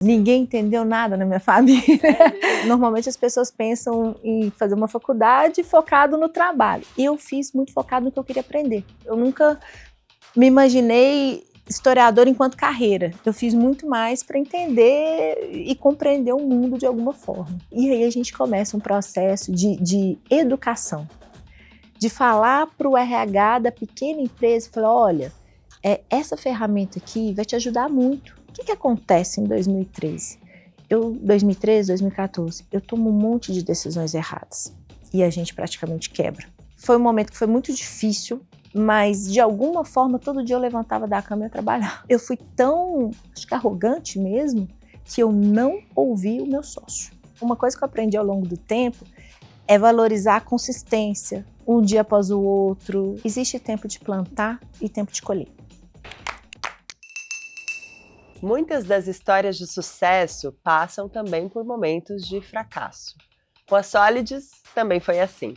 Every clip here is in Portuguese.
Ninguém entendeu nada na minha família. Normalmente as pessoas pensam em fazer uma faculdade focado no trabalho. Eu fiz muito focado no que eu queria aprender. Eu nunca me imaginei historiador enquanto carreira. Eu fiz muito mais para entender e compreender o mundo de alguma forma. E aí a gente começa um processo de educação. De falar para o RH da pequena empresa e falar, olha, essa ferramenta aqui vai te ajudar muito. O que acontece em 2013? 2014, eu tomo um monte de decisões erradas e a gente praticamente quebra. Foi um momento que foi muito difícil, mas de alguma forma todo dia eu levantava da cama e ia trabalhar. Eu fui tão, acho que arrogante mesmo, que eu não ouvi o meu sócio. Uma coisa que eu aprendi ao longo do tempo é valorizar a consistência, um dia após o outro. Existe tempo de plantar e tempo de colher. Muitas das histórias de sucesso passam também por momentos de fracasso. Com a Solids também foi assim.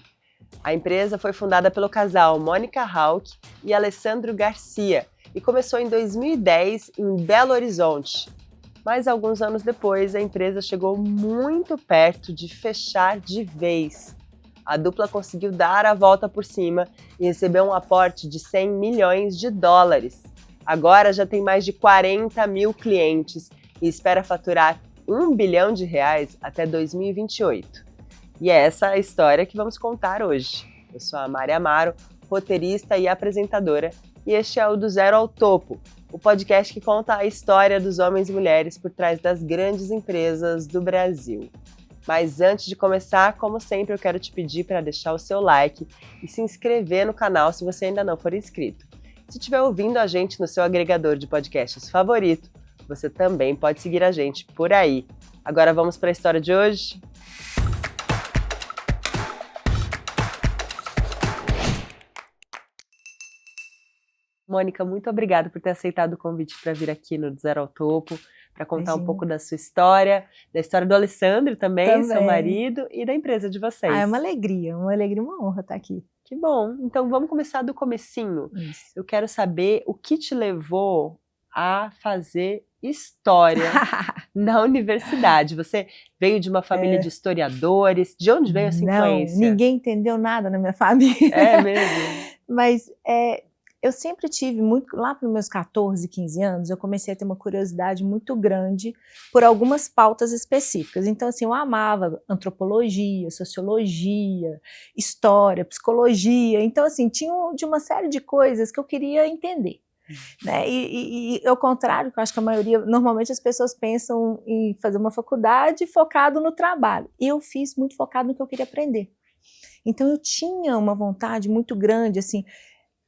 A empresa foi fundada pelo casal Mônica Hauck e Alessandro Garcia e começou em 2010 em Belo Horizonte. Mas alguns anos depois, a empresa chegou muito perto de fechar de vez. A dupla conseguiu dar a volta por cima e recebeu um aporte de 100 milhões de dólares. Agora já tem mais de 40 mil clientes e espera faturar R$1 bilhão até 2028. E é essa a história que vamos contar hoje. Eu sou a Mari Amaro, roteirista e apresentadora, e este é o Do Zero ao Topo, o podcast que conta a história dos homens e mulheres por trás das grandes empresas do Brasil. Mas antes de começar, como sempre, eu quero te pedir para deixar o seu like e se inscrever no canal se você ainda não for inscrito. Se estiver ouvindo a gente no seu agregador de podcasts favorito, você também pode seguir a gente por aí. Agora vamos para a história de hoje? Mônica, muito obrigada por ter aceitado o convite para vir aqui no Do Zero ao Topo, para contar um pouco da sua história, da história do Alessandro também, seu marido, e da empresa de vocês. É uma alegria e uma honra estar aqui. Que bom, então vamos começar do comecinho. Isso. Eu quero saber o que te levou a fazer história na universidade. Você veio de uma família de historiadores, de onde veio essa influência? Ninguém entendeu nada na minha família. É mesmo? Mas eu sempre tive muito, lá para os meus 14, 15 anos, eu comecei a ter uma curiosidade muito grande por algumas pautas específicas. Então, assim, eu amava antropologia, sociologia, história, psicologia. Então, assim, tinha de uma série de coisas que eu queria entender. Né? E ao contrário, que eu acho que a maioria, normalmente as pessoas pensam em fazer uma faculdade focado no trabalho. Eu fiz muito focado no que eu queria aprender. Então, eu tinha uma vontade muito grande, assim.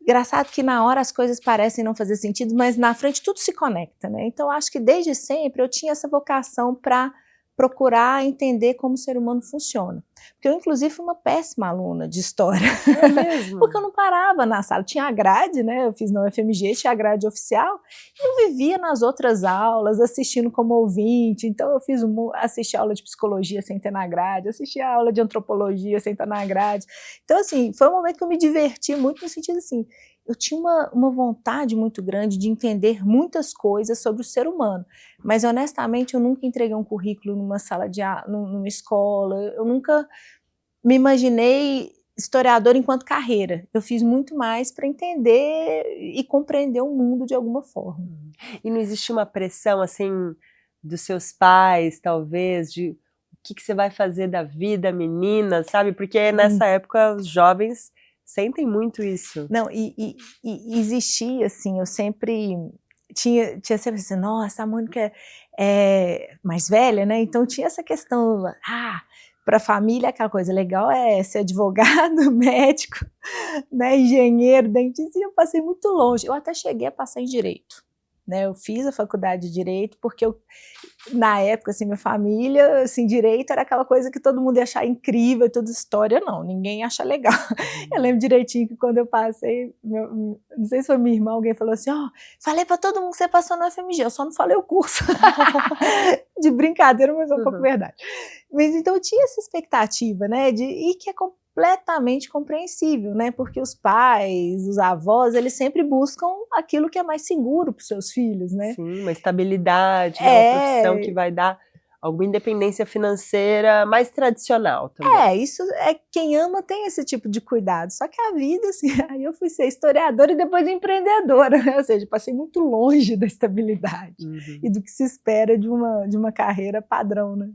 Engraçado que na hora as coisas parecem não fazer sentido, mas na frente tudo se conecta, né? Então acho que desde sempre eu tinha essa vocação para procurar entender como o ser humano funciona. Porque eu, inclusive, fui uma péssima aluna de história. É mesmo? Porque eu não parava na sala. Tinha a grade, né? Eu fiz na UFMG, tinha a grade oficial, e eu vivia nas outras aulas, assistindo como ouvinte. Então eu assisti a aula de psicologia sem ter na grade, assisti a aula de antropologia sem estar na grade. Então, assim, foi um momento que eu me diverti muito no sentido assim, eu tinha uma vontade muito grande de entender muitas coisas sobre o ser humano, mas honestamente eu nunca entreguei um currículo numa sala numa escola, eu nunca me imaginei historiador enquanto carreira. Eu fiz muito mais para entender e compreender o mundo de alguma forma. E não existe uma pressão assim dos seus pais, talvez, de o que você vai fazer da vida, menina, sabe? Porque nessa época os jovens sentem muito isso. Não, e existia, assim, eu sempre tinha sempre assim, nossa, a Mônica é mais velha, né? Então tinha essa questão, para a família aquela coisa legal é ser advogado, médico, né, engenheiro, dentista, e eu passei muito longe. Eu até cheguei a passar em direito. Né, eu fiz a faculdade de Direito porque na época, assim, minha família, assim, Direito era aquela coisa que todo mundo ia achar incrível, toda história, não, ninguém acha legal. Eu lembro direitinho que quando eu passei, não sei se foi minha irmã, alguém falou assim, falei para todo mundo que você passou no FMG, eu só não falei o curso. De brincadeira, mas é um pouco verdade. Mas então eu tinha essa expectativa, né, e que é completamente compreensível, né? Porque os pais, os avós, eles sempre buscam aquilo que é mais seguro para os seus filhos, né? Sim, uma estabilidade, né? Uma profissão que vai dar alguma independência financeira mais tradicional também. Isso é, quem ama tem esse tipo de cuidado, só que a vida, assim, aí eu fui ser historiadora e depois empreendedora, né? Ou seja, passei muito longe da estabilidade e do que se espera de uma carreira padrão, né?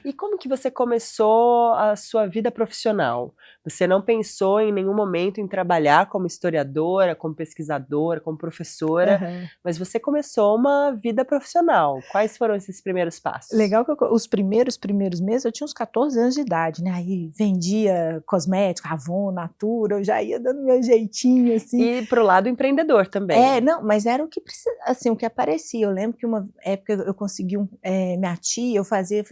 E como que você começou a sua vida profissional? Você não pensou em nenhum momento em trabalhar como historiadora, como pesquisadora, como professora, mas você começou uma vida profissional. Quais foram esses primeiros passos? Legal que os primeiros meses eu tinha uns 14 anos de idade, né? Aí vendia cosméticos, Avon, Natura, eu já ia dando meu jeitinho, assim. E pro lado empreendedor também. Não, mas era o que assim, o que aparecia. Eu lembro que uma época eu consegui minha tia, eu fazia,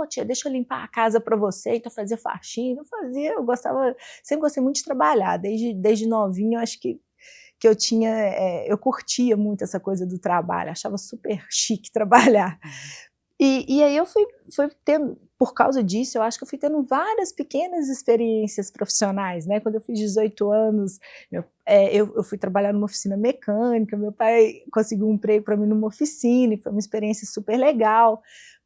tia, deixa eu limpar a casa para você, então eu fazia faxina, eu gostava, sempre gostei muito de trabalhar, desde novinha, eu acho que eu tinha, eu curtia muito essa coisa do trabalho, achava super chique trabalhar. E aí eu fui tendo, por causa disso, eu acho que eu fui tendo várias pequenas experiências profissionais, né? Quando eu fiz 18 anos, eu fui trabalhar numa oficina mecânica, meu pai conseguiu um emprego para mim numa oficina, e foi uma experiência super legal,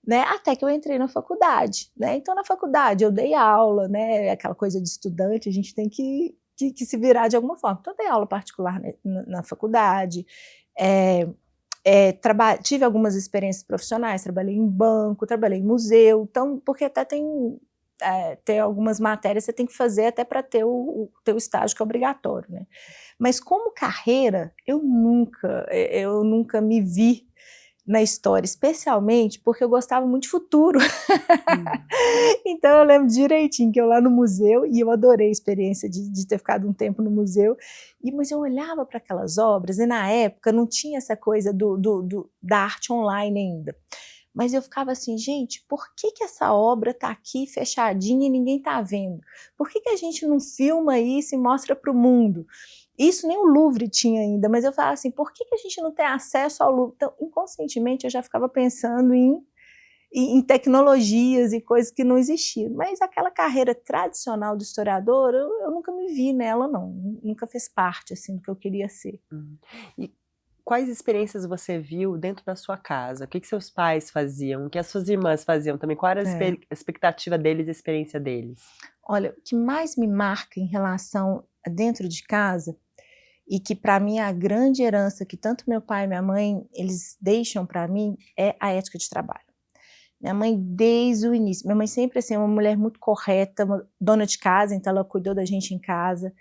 né? Até que eu entrei na faculdade, né? Então, na faculdade eu dei aula, né? Aquela coisa de estudante, a gente tem que se virar de alguma forma. Então, eu dei aula particular, né, na faculdade, tive algumas experiências profissionais, trabalhei em banco, trabalhei em museu, então, porque até tem algumas matérias que você tem que fazer até para ter o teu estágio que é obrigatório, né? Mas como carreira, eu nunca me vi na história, especialmente porque eu gostava muito de futuro. Então eu lembro direitinho que eu lá no museu, e eu adorei a experiência de ter ficado um tempo no museu, mas eu olhava para aquelas obras, e na época não tinha essa coisa da arte online ainda. Mas eu ficava assim, gente, por que essa obra está aqui fechadinha e ninguém está vendo? Por que a gente não filma isso e mostra para o mundo? Isso nem o Louvre tinha ainda, mas eu falava assim, por que a gente não tem acesso ao Louvre? Então, inconscientemente, eu já ficava pensando em tecnologias e coisas que não existiam. Mas aquela carreira tradicional do historiador, eu nunca me vi nela, não. Nunca fez parte, assim, do que eu queria ser. E quais experiências você viu dentro da sua casa? O que seus pais faziam? O que as suas irmãs faziam também? Qual era a expectativa deles, a experiência deles? Olha, o que mais me marca em relação a dentro de casa, e que para mim é a grande herança que tanto meu pai e minha mãe, eles deixam para mim, é a ética de trabalho. Minha mãe, desde o início, minha mãe sempre assim, uma mulher muito correta, uma dona de casa, então ela cuidou da gente em casa,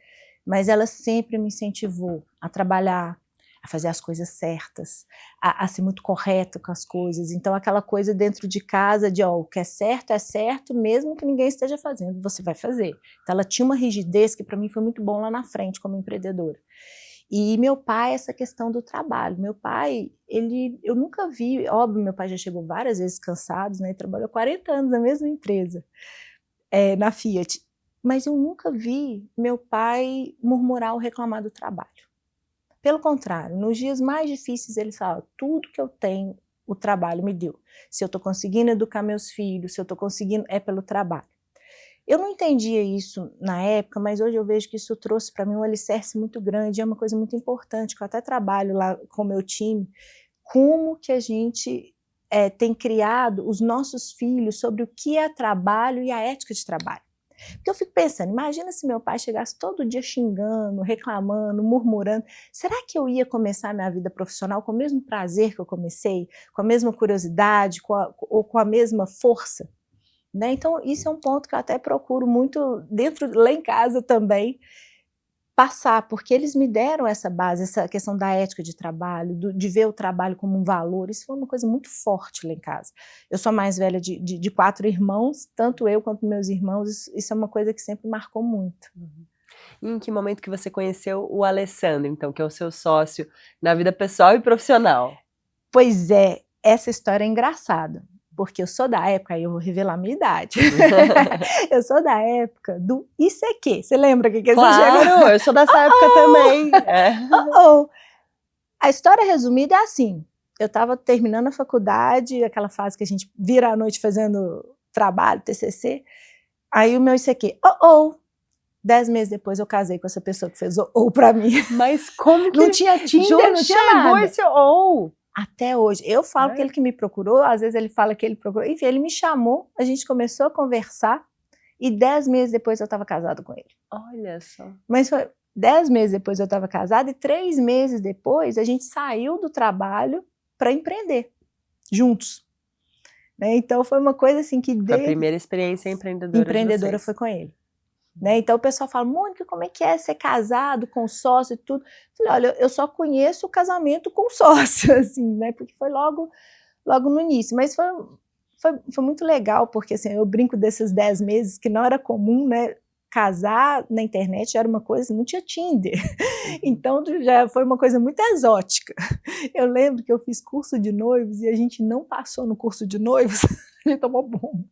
mas ela sempre me incentivou a trabalhar, a fazer as coisas certas, a ser muito correta com as coisas. Então aquela coisa dentro de casa de, o que é certo, mesmo que ninguém esteja fazendo, você vai fazer. Então ela tinha uma rigidez que para mim foi muito bom lá na frente como empreendedora. E meu pai, essa questão do trabalho. Meu pai, eu nunca vi, óbvio, meu pai já chegou várias vezes cansado, né? Ele trabalhou 40 anos na mesma empresa, na Fiat. Mas eu nunca vi meu pai murmurar ou reclamar do trabalho. Pelo contrário, nos dias mais difíceis ele fala, tudo que eu tenho, o trabalho me deu. Se eu estou conseguindo educar meus filhos, se eu estou conseguindo, é pelo trabalho. Eu não entendia isso na época, mas hoje eu vejo que isso trouxe para mim um alicerce muito grande, é uma coisa muito importante, que eu até trabalho lá com o meu time, como que a gente tem criado os nossos filhos sobre o que é trabalho e a ética de trabalho. Porque eu fico pensando, imagina se meu pai chegasse todo dia xingando, reclamando, murmurando, será que eu ia começar a minha vida profissional com o mesmo prazer que eu comecei, com a mesma curiosidade, ou com a mesma força? Né? Então, isso é um ponto que eu até procuro muito, lá em casa também, passar, porque eles me deram essa base, essa questão da ética de trabalho, de ver o trabalho como um valor. Isso foi uma coisa muito forte lá em casa. Eu sou a mais velha de 4 irmãos, tanto eu quanto meus irmãos, isso é uma coisa que sempre marcou muito. E em que momento que você conheceu o Alessandro, então, que é o seu sócio na vida pessoal e profissional? Pois é, essa história é engraçada. Porque eu sou da época, aí eu vou revelar a minha idade. Eu sou da época do ICQ. Você lembra que Claro, eu sou dessa época também. A história resumida é assim, eu estava terminando a faculdade, aquela fase que a gente vira à noite fazendo trabalho, TCC, aí o meu ICQ, 10 meses depois eu casei com essa pessoa que fez ou pra mim. Mas como que Não tinha Tinder, não tinha chegou nada. esse ou? Até hoje. Eu falo É? que ele que me procurou, às vezes ele fala que ele procurou. Enfim, ele me chamou, a gente começou a conversar e 10 meses depois eu estava casada com ele. Olha só. Mas foi 10 meses depois eu estava casada e 3 meses depois a gente saiu do trabalho para empreender juntos. Né? Então foi uma coisa assim que Foi a primeira experiência empreendedora de foi vocês. com ele. Né? Então o pessoal fala, Mônica, como é que é ser casado com sócio e tudo? Eu falei, olha, eu só conheço o casamento com sócio, assim, né? Porque foi logo no início, mas foi muito legal, porque assim, eu brinco desses 10 meses que não era comum, né? Casar na internet era uma coisa, não tinha Tinder, então já foi uma coisa muito exótica. Eu lembro que eu fiz curso de noivos e a gente não passou no curso de noivos, a gente tomou bomba,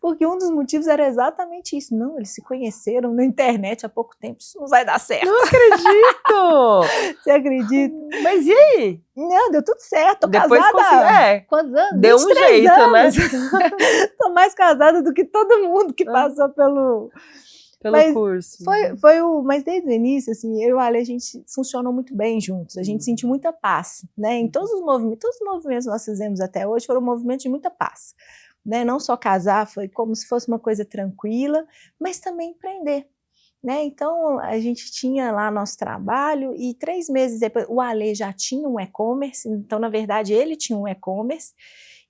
porque um dos motivos era exatamente isso, não, eles se conheceram na internet há pouco tempo, isso não vai dar certo. Não acredito! Você acredita? Mas e aí? Não, deu tudo certo, tô Depois casada. Quantos anos? Deu um 23 jeito, anos. né? Tô mais casada do que todo mundo que passou pelo curso. Mas desde o início, assim, eu e o Ale, a gente funcionou muito bem juntos, a gente sentiu muita paz, né? Em todos os movimentos que nós fizemos até hoje foram movimentos de muita paz, né? Não só casar, foi como se fosse uma coisa tranquila, mas também empreender. Né? Então, a gente tinha lá nosso trabalho e 3 meses depois, o Ale já tinha um e-commerce, então, na verdade, ele tinha um e-commerce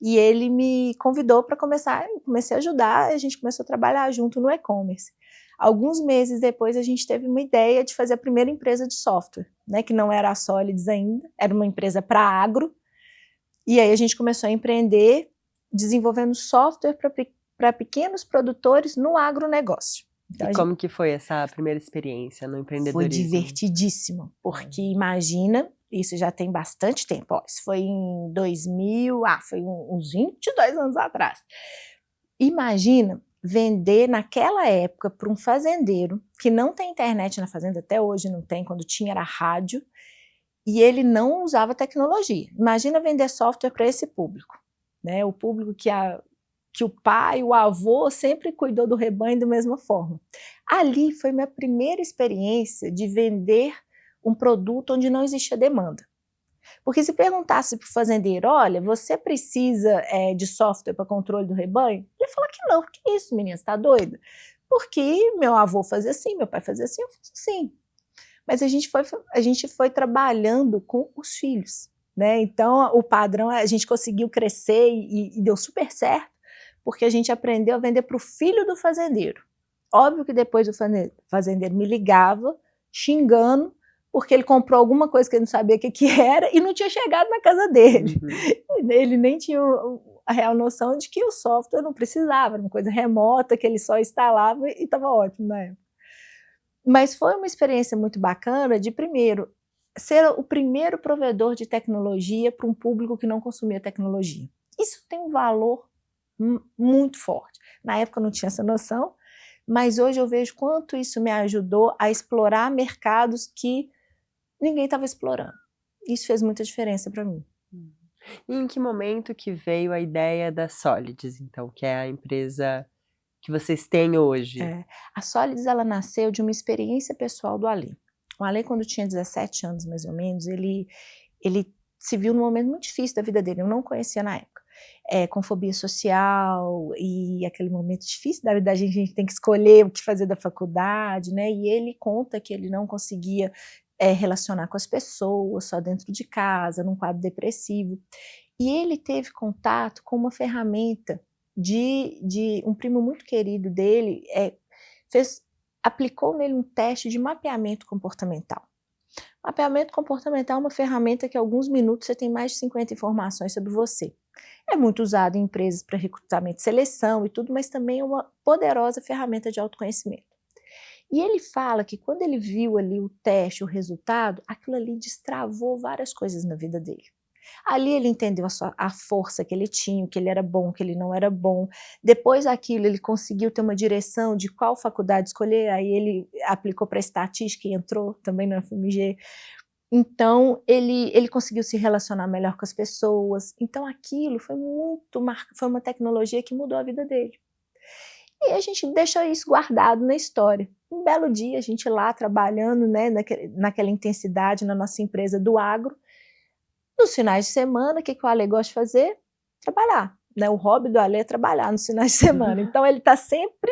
e ele me convidou para começar, eu comecei a ajudar, a gente começou a trabalhar junto no e-commerce. Alguns meses depois, a gente teve uma ideia de fazer a primeira empresa de software, né? Que não era a Solids ainda, era uma empresa para agro, e aí a gente começou a empreender, desenvolvendo software para pequenos produtores no agronegócio. Então, como que foi essa primeira experiência no empreendedorismo? Foi divertidíssimo, porque imagina, isso já tem bastante tempo, ó, isso foi em 2000, foi uns 22 anos atrás. Imagina vender naquela época para um fazendeiro, que não tem internet na fazenda, até hoje não tem, quando tinha era rádio, e ele não usava tecnologia. Imagina vender software para esse público, né? O público que o pai, o avô sempre cuidou do rebanho da mesma forma. Ali foi minha primeira experiência de vender um produto onde não existia demanda. Porque se perguntasse para o fazendeiro, olha, você precisa de software para controle do rebanho? Ele ia falar que não, que isso, menina, você está doida? Porque meu avô fazia assim, meu pai fazia assim, eu faço assim. Mas a gente foi trabalhando com os filhos, né? Então o padrão, a gente conseguiu crescer e deu super certo, porque a gente aprendeu a vender para o filho do fazendeiro. Óbvio que depois o fazendeiro me ligava, xingando, porque ele comprou alguma coisa que ele não sabia o que era e não tinha chegado na casa dele. Uhum. Ele nem tinha a real noção de que o software não precisava, era uma coisa remota que ele só instalava e estava ótimo na época. Mas foi uma experiência muito bacana de, primeiro, ser o primeiro provedor de tecnologia para um público que não consumia tecnologia. Isso tem um valor muito forte. Na época eu não tinha essa noção, mas hoje eu vejo quanto isso me ajudou a explorar mercados que ninguém estava explorando. Isso fez muita diferença para mim. E em que momento que veio a ideia da Solids, então, que é a empresa que vocês têm hoje? A Solids, ela nasceu de uma experiência pessoal do Ale. O Ale, quando tinha 17 anos, mais ou menos, ele se viu num momento muito difícil da vida dele, eu não conhecia na época. Com fobia social e aquele momento difícil da vida da gente, a gente tem que escolher o que fazer da faculdade, né? E ele conta que ele não conseguia relacionar com as pessoas, só dentro de casa, num quadro depressivo. E ele teve contato com uma ferramenta de um primo muito querido dele, aplicou nele um teste de mapeamento comportamental. Mapeamento comportamental é uma ferramenta que em alguns minutos você tem mais de 50 informações sobre você. É muito usado em empresas para recrutamento e seleção e tudo, mas também é uma poderosa ferramenta de autoconhecimento. E ele fala que quando ele viu ali o teste, o resultado, aquilo ali destravou várias coisas na vida dele. Ali ele entendeu a força que ele tinha, o que ele era bom, o que ele não era bom. Depois daquilo ele conseguiu ter uma direção de qual faculdade escolher, aí ele aplicou para estatística e entrou também na FMG. Então ele conseguiu se relacionar melhor com as pessoas. Então aquilo foi foi uma tecnologia que mudou a vida dele. E a gente deixa isso guardado na história. um belo dia, a gente lá trabalhando, né, naquela intensidade na nossa empresa do agro, nos finais de semana, o que o Ale gosta de fazer? Trabalhar, né? O hobby do Ale é trabalhar nos finais de semana. Então ele está sempre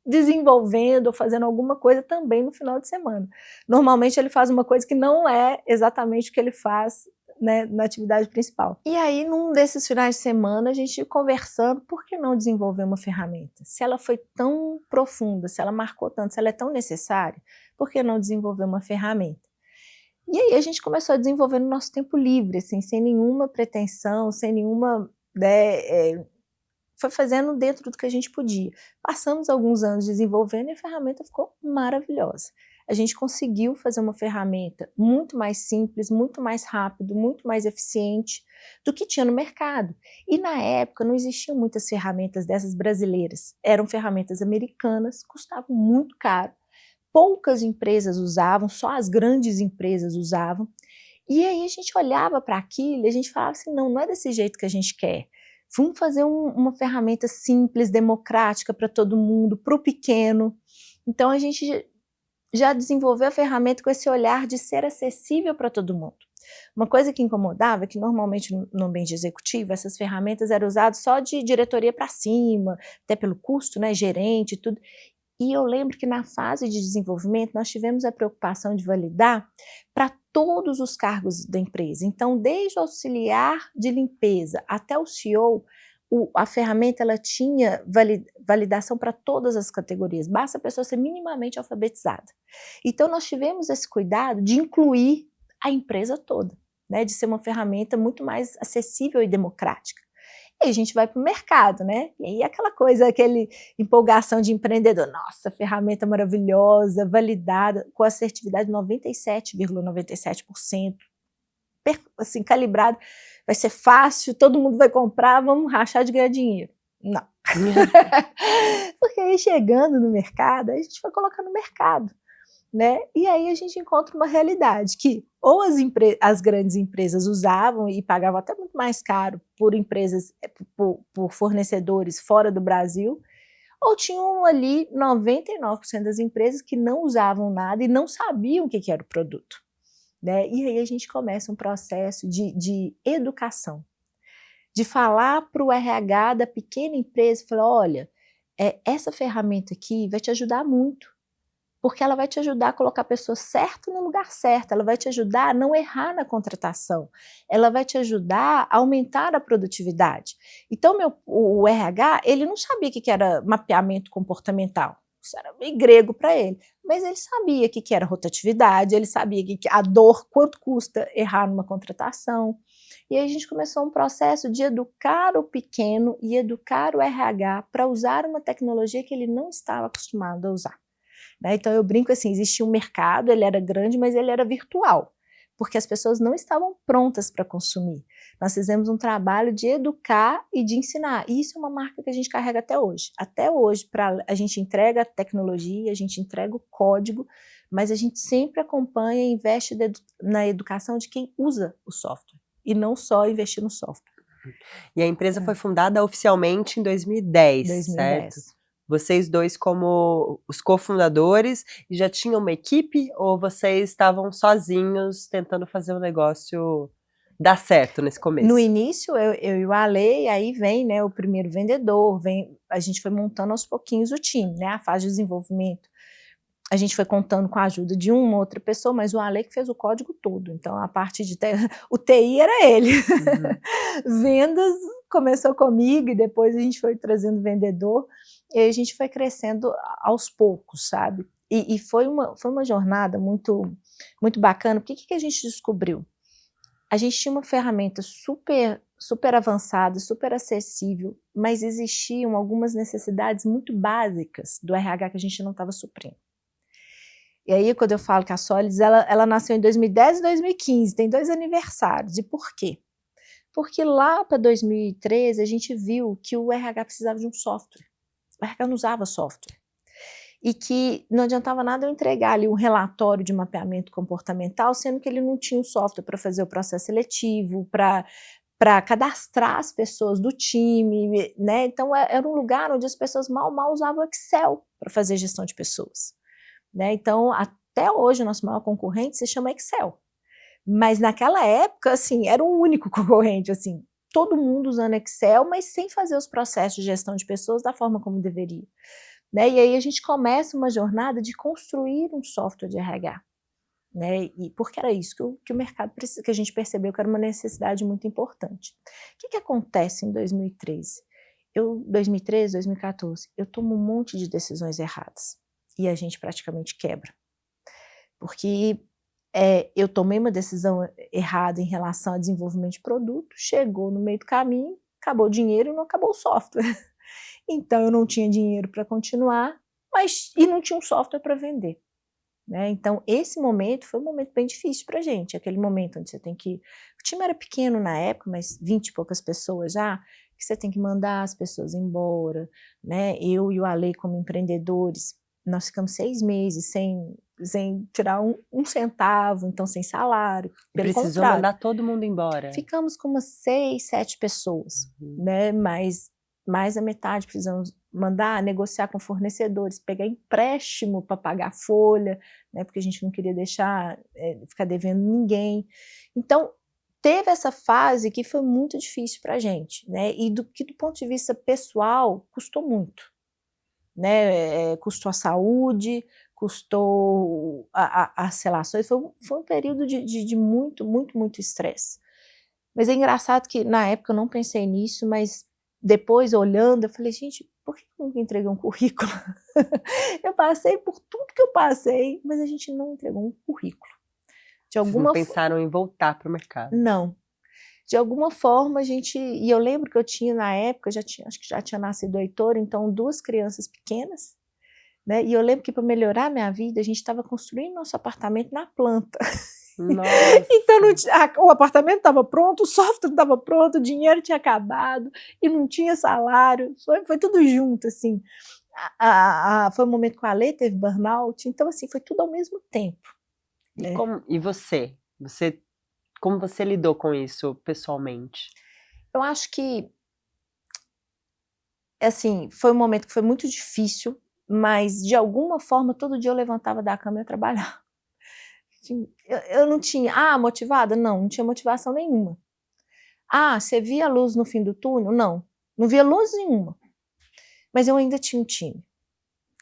desenvolvendo ou fazendo alguma coisa também no final de semana. Normalmente ele faz uma coisa que não é exatamente o que ele faz, né, na atividade principal. E aí, num desses finais de semana, a gente conversando, por que não desenvolver uma ferramenta? Se ela foi tão profunda, se ela marcou tanto, se ela é tão necessária, por que não desenvolver uma ferramenta? E aí a gente começou a desenvolver no nosso tempo livre, assim, sem nenhuma pretensão, sem nenhuma, né, foi fazendo dentro do que a gente podia. Passamos alguns anos desenvolvendo e a ferramenta ficou maravilhosa. A gente conseguiu fazer uma ferramenta muito mais simples, muito mais rápido, muito mais eficiente do que tinha no mercado. E na época não existiam muitas ferramentas dessas brasileiras. Eram ferramentas americanas, custavam muito caro. Poucas empresas usavam, só as grandes empresas usavam. E aí a gente olhava para aquilo e a gente falava assim, não é desse jeito que a gente quer. Vamos fazer uma ferramenta simples, democrática para todo mundo, para o pequeno. Então a gente já desenvolveu a ferramenta com esse olhar de ser acessível para todo mundo. Uma coisa que incomodava é que normalmente no ambiente executivo essas ferramentas eram usadas só de diretoria para cima, até pelo custo, né, gerente e tudo. E eu lembro que na fase de desenvolvimento nós tivemos a preocupação de validar para todos os cargos da empresa. Então, desde o auxiliar de limpeza até o CEO, a ferramenta ela tinha validação para todas as categorias, basta a pessoa ser minimamente alfabetizada. Então, nós tivemos esse cuidado de incluir a empresa toda, né, de ser uma ferramenta muito mais acessível e democrática. E a gente vai para o mercado, né? E aí aquela coisa, aquela empolgação de empreendedor. Nossa, ferramenta maravilhosa, validada, com assertividade de 97,97%, assim, calibrado. Vai ser fácil, todo mundo vai comprar, vamos rachar de ganhar dinheiro. Não. Porque aí chegando no mercado, a gente vai colocar no mercado. Né? E aí a gente encontra uma realidade que ou as grandes empresas usavam e pagavam até muito mais caro por empresas, por fornecedores fora do Brasil, ou tinham ali 99% das empresas que não usavam nada e não sabiam o que era o produto. Né? E aí a gente começa um processo de educação, de falar para o RH da pequena empresa, falar, olha, essa ferramenta aqui vai te ajudar muito, porque ela vai te ajudar a colocar a pessoa certa no lugar certo, ela vai te ajudar a não errar na contratação, ela vai te ajudar a aumentar a produtividade. Então, o RH, ele não sabia o que era mapeamento comportamental, isso era meio grego para ele, mas ele sabia o que era rotatividade, ele sabia que a dor, quanto custa errar numa contratação. E aí a gente começou um processo de educar o pequeno e educar o RH para usar uma tecnologia que ele não estava acostumado a usar. Né? Então eu brinco assim, existia um mercado, ele era grande, mas ele era virtual, porque as pessoas não estavam prontas para consumir. Nós fizemos um trabalho de educar e de ensinar, e isso é uma marca que a gente carrega até hoje. Até hoje, a gente entrega a tecnologia, a gente entrega o código, mas a gente sempre acompanha e investe na educação de quem usa o software, e não só investir no software. E a empresa foi fundada oficialmente em 2010, 2010. certo? Vocês dois como os cofundadores, e já tinham uma equipe ou vocês estavam sozinhos tentando fazer o negócio dar certo nesse começo? No início, eu e o Ale, aí vem, né, o primeiro vendedor, a gente foi montando aos pouquinhos o time, né, a fase de desenvolvimento. A gente foi contando com a ajuda de uma outra pessoa, mas o Ale que fez o código todo, então a parte de o TI era ele. Uhum. Vendas começou comigo e depois a gente foi trazendo vendedor e a gente foi crescendo aos poucos, sabe? E foi uma jornada muito, muito bacana, porque o que a gente descobriu? A gente tinha uma ferramenta super avançada, super acessível, mas existiam algumas necessidades muito básicas do RH que a gente não estava suprindo. E aí, quando eu falo que a Solids, ela nasceu em 2010 e 2015, tem 2 aniversários. E por quê? Porque lá para 2013, a gente viu que o RH precisava de um software. O RH não usava software. E que não adiantava nada eu entregar ali um relatório de mapeamento comportamental, sendo que ele não tinha um software para fazer o processo seletivo, para cadastrar as pessoas do time, né? Então, era um lugar onde as pessoas mal usavam o Excel para fazer gestão de pessoas. né? Então, até hoje, o nosso maior concorrente se chama Excel. Mas naquela época, assim, era o único concorrente, assim, todo mundo usando Excel, mas sem fazer os processos de gestão de pessoas da forma como deveria, né? E aí a gente começa uma jornada de construir um software de RH, né? E porque era isso que o mercado precisa, que a gente percebeu que era uma necessidade muito importante. O que acontece em 2013? 2013, 2014, eu tomo um monte de decisões erradas e a gente praticamente quebra, porque eu tomei uma decisão errada em relação ao desenvolvimento de produto, chegou no meio do caminho, acabou o dinheiro e não acabou o software. Então eu não tinha dinheiro para continuar, e não tinha um software para vender, né? Então esse momento foi um momento bem difícil para a gente, aquele momento onde você tem que... O time era pequeno na época, mas 20 e poucas pessoas já, que você tem que mandar as pessoas embora, né? Eu e o Ale como empreendedores, nós ficamos 6 meses sem tirar um centavo, então sem salário. Pelo Precisou contrário, mandar todo mundo embora. ficamos com umas 6, 7 pessoas, né? Mas mais da metade precisamos mandar, negociar com fornecedores, pegar empréstimo para pagar a folha, né? Porque a gente não queria deixar, ficar devendo ninguém. Então, teve essa fase que foi muito difícil para a gente, né? E do ponto de vista pessoal, custou muito, né? Custou a saúde, custou as relações, foi um período de muito estresse. Mas é engraçado que na época eu não pensei nisso, mas depois olhando eu falei, gente, por que eu nunca entreguei um currículo? Eu passei por tudo que eu passei, mas a gente não entregou um currículo. Vocês não pensaram em voltar para o mercado? Não. De alguma forma a gente... E eu lembro que eu tinha na época, acho que já tinha nascido o Heitor, então 2 crianças pequenas, né? E eu lembro que para melhorar a minha vida, a gente estava construindo nosso apartamento na planta. Nossa. Então o apartamento estava pronto, o software estava pronto, o dinheiro tinha acabado e não tinha salário, foi tudo junto, assim. Foi um momento que o Ale teve burnout, então assim, foi tudo ao mesmo tempo. E você? Como você lidou com isso pessoalmente? Eu acho que, assim, foi um momento que foi muito difícil, mas de alguma forma todo dia eu levantava da cama e ia trabalhar. Assim, eu não tinha, motivada? Não tinha motivação nenhuma. Você via luz no fim do túnel? Não via luz nenhuma. Mas eu ainda tinha um time,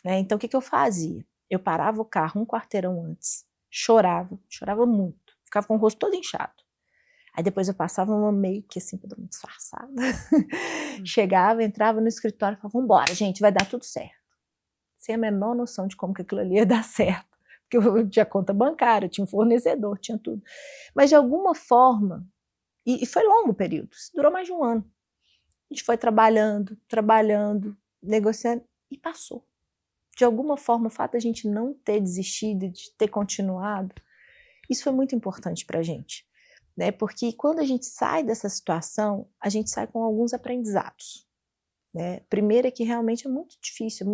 né? Então o que eu fazia? Eu parava o carro um quarteirão antes, chorava muito, ficava com o rosto todo inchado. Aí depois eu passava uma make assim, para dar uma disfarçada. Chegava, entrava no escritório e falava, vambora, gente, vai dar tudo certo. Sem a menor noção de como que aquilo ali ia dar certo. Porque eu tinha conta bancária, tinha um fornecedor, tinha tudo. Mas de alguma forma, e foi longo o período, durou mais de um ano. A gente foi trabalhando, negociando, e passou. De alguma forma, o fato de a gente não ter desistido, de ter continuado, isso foi muito importante para a gente, né? Porque quando a gente sai dessa situação, a gente sai com alguns aprendizados, né? Primeiro é que realmente é muito difícil,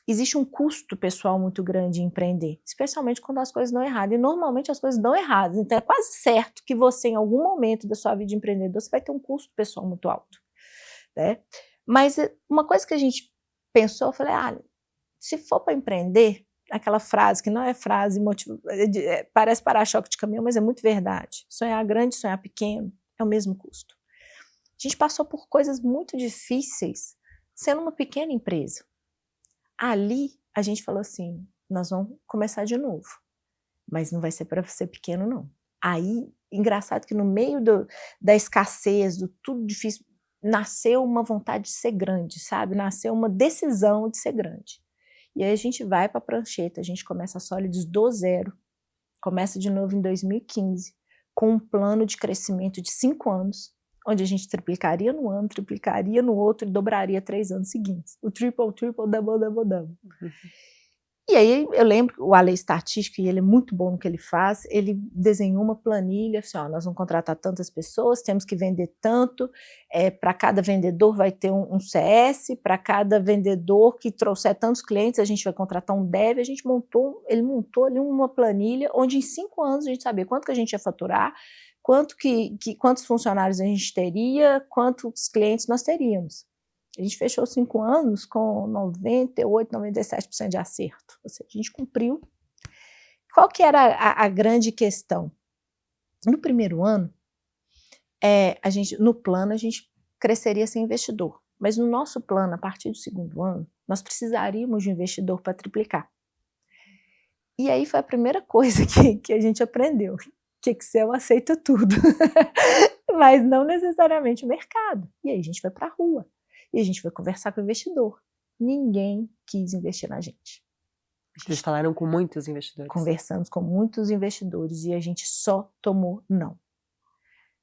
existe um custo pessoal muito grande em empreender, especialmente quando as coisas dão errado, e normalmente as coisas dão erradas, então é quase certo que você, em algum momento da sua vida de empreendedor, você vai ter um custo pessoal muito alto, né? Mas uma coisa que a gente pensou, eu falei, se for para empreender, aquela frase que não é frase parece para-choque de caminhão, mas é muito verdade, sonhar grande, sonhar pequeno, é o mesmo custo. A gente passou por coisas muito difíceis sendo uma pequena empresa. Ali a gente falou assim, nós vamos começar de novo, mas não vai ser para ser pequeno não. Aí, engraçado que no meio da escassez, do tudo difícil, nasceu uma vontade de ser grande, sabe? Nasceu uma decisão de ser grande. E aí a gente vai para a prancheta, a gente começa a Sólidos do zero, começa de novo em 2015, com um plano de crescimento de 5 anos, onde a gente triplicaria no ano, triplicaria no outro e dobraria 3 anos seguintes. O triple, double. E aí eu lembro que o Ale é estatístico e ele é muito bom no que ele faz, ele desenhou uma planilha, assim, nós vamos contratar tantas pessoas, temos que vender tanto, para cada vendedor vai ter um CS, para cada vendedor que trouxer tantos clientes a gente vai contratar um dev, ele montou ali uma planilha onde em 5 anos a gente sabia quanto que a gente ia faturar, quantos funcionários a gente teria, quantos clientes nós teríamos. A gente fechou 5 anos com 98, 97% de acerto. Ou seja, a gente cumpriu. Qual que era a grande questão? No primeiro ano, no plano, a gente cresceria sem investidor. Mas no nosso plano, a partir do segundo ano, nós precisaríamos de um investidor para triplicar. E aí foi a primeira coisa que a gente aprendeu, que Excel aceita tudo, mas não necessariamente o mercado. E aí a gente foi para a rua, e a gente foi conversar com o investidor. Ninguém quis investir na gente. Vocês falaram com muitos investidores? Conversamos com muitos investidores e a gente só tomou não.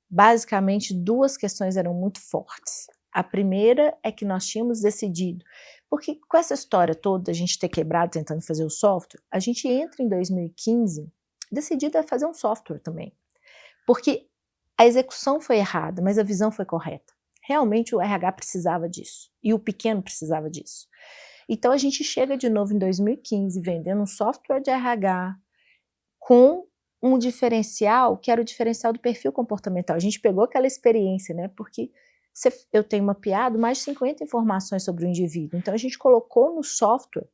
Basicamente, 2 questões eram muito fortes. A primeira é que nós tínhamos decidido, porque com essa história toda, a gente ter quebrado tentando fazer o software, a gente entra em 2015 decidida a fazer um software também. Porque a execução foi errada, mas a visão foi correta. Realmente o RH precisava disso, e o pequeno precisava disso. Então a gente chega de novo em 2015 vendendo um software de RH com um diferencial, que era o diferencial do perfil comportamental. A gente pegou aquela experiência, né? Porque eu tenho mapeado mais de 50 informações sobre o indivíduo. Então a gente colocou no software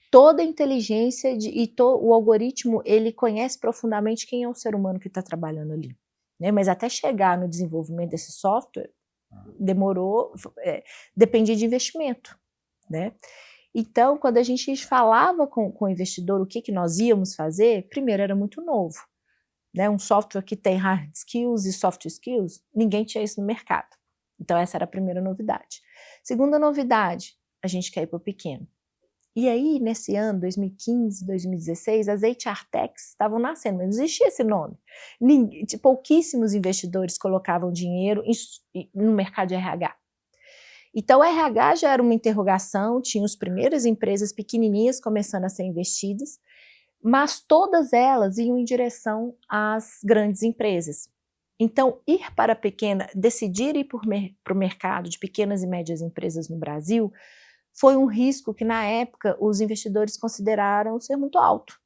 toda a inteligência o algoritmo, ele conhece profundamente quem é o ser humano que está trabalhando ali. Né? Mas até chegar no desenvolvimento desse software, demorou, dependia de investimento. Né? Então, quando a gente falava com o investidor o que nós íamos fazer, primeiro era muito novo. Né? Um software que tem hard skills e soft skills, ninguém tinha isso no mercado. Então, essa era a primeira novidade. Segunda novidade, a gente quer ir para o pequeno. E aí, nesse ano, 2015, 2016, as HR Techs estavam nascendo, mas não existia esse nome. Pouquíssimos investidores colocavam dinheiro no mercado de RH. Então, o RH já era uma interrogação, tinha as primeiras empresas pequenininhas começando a ser investidas, mas todas elas iam em direção às grandes empresas. Então, ir para a pequena, decidir ir para o mercado de pequenas e médias empresas no Brasil, foi um risco que, na época, os investidores consideraram ser muito alto.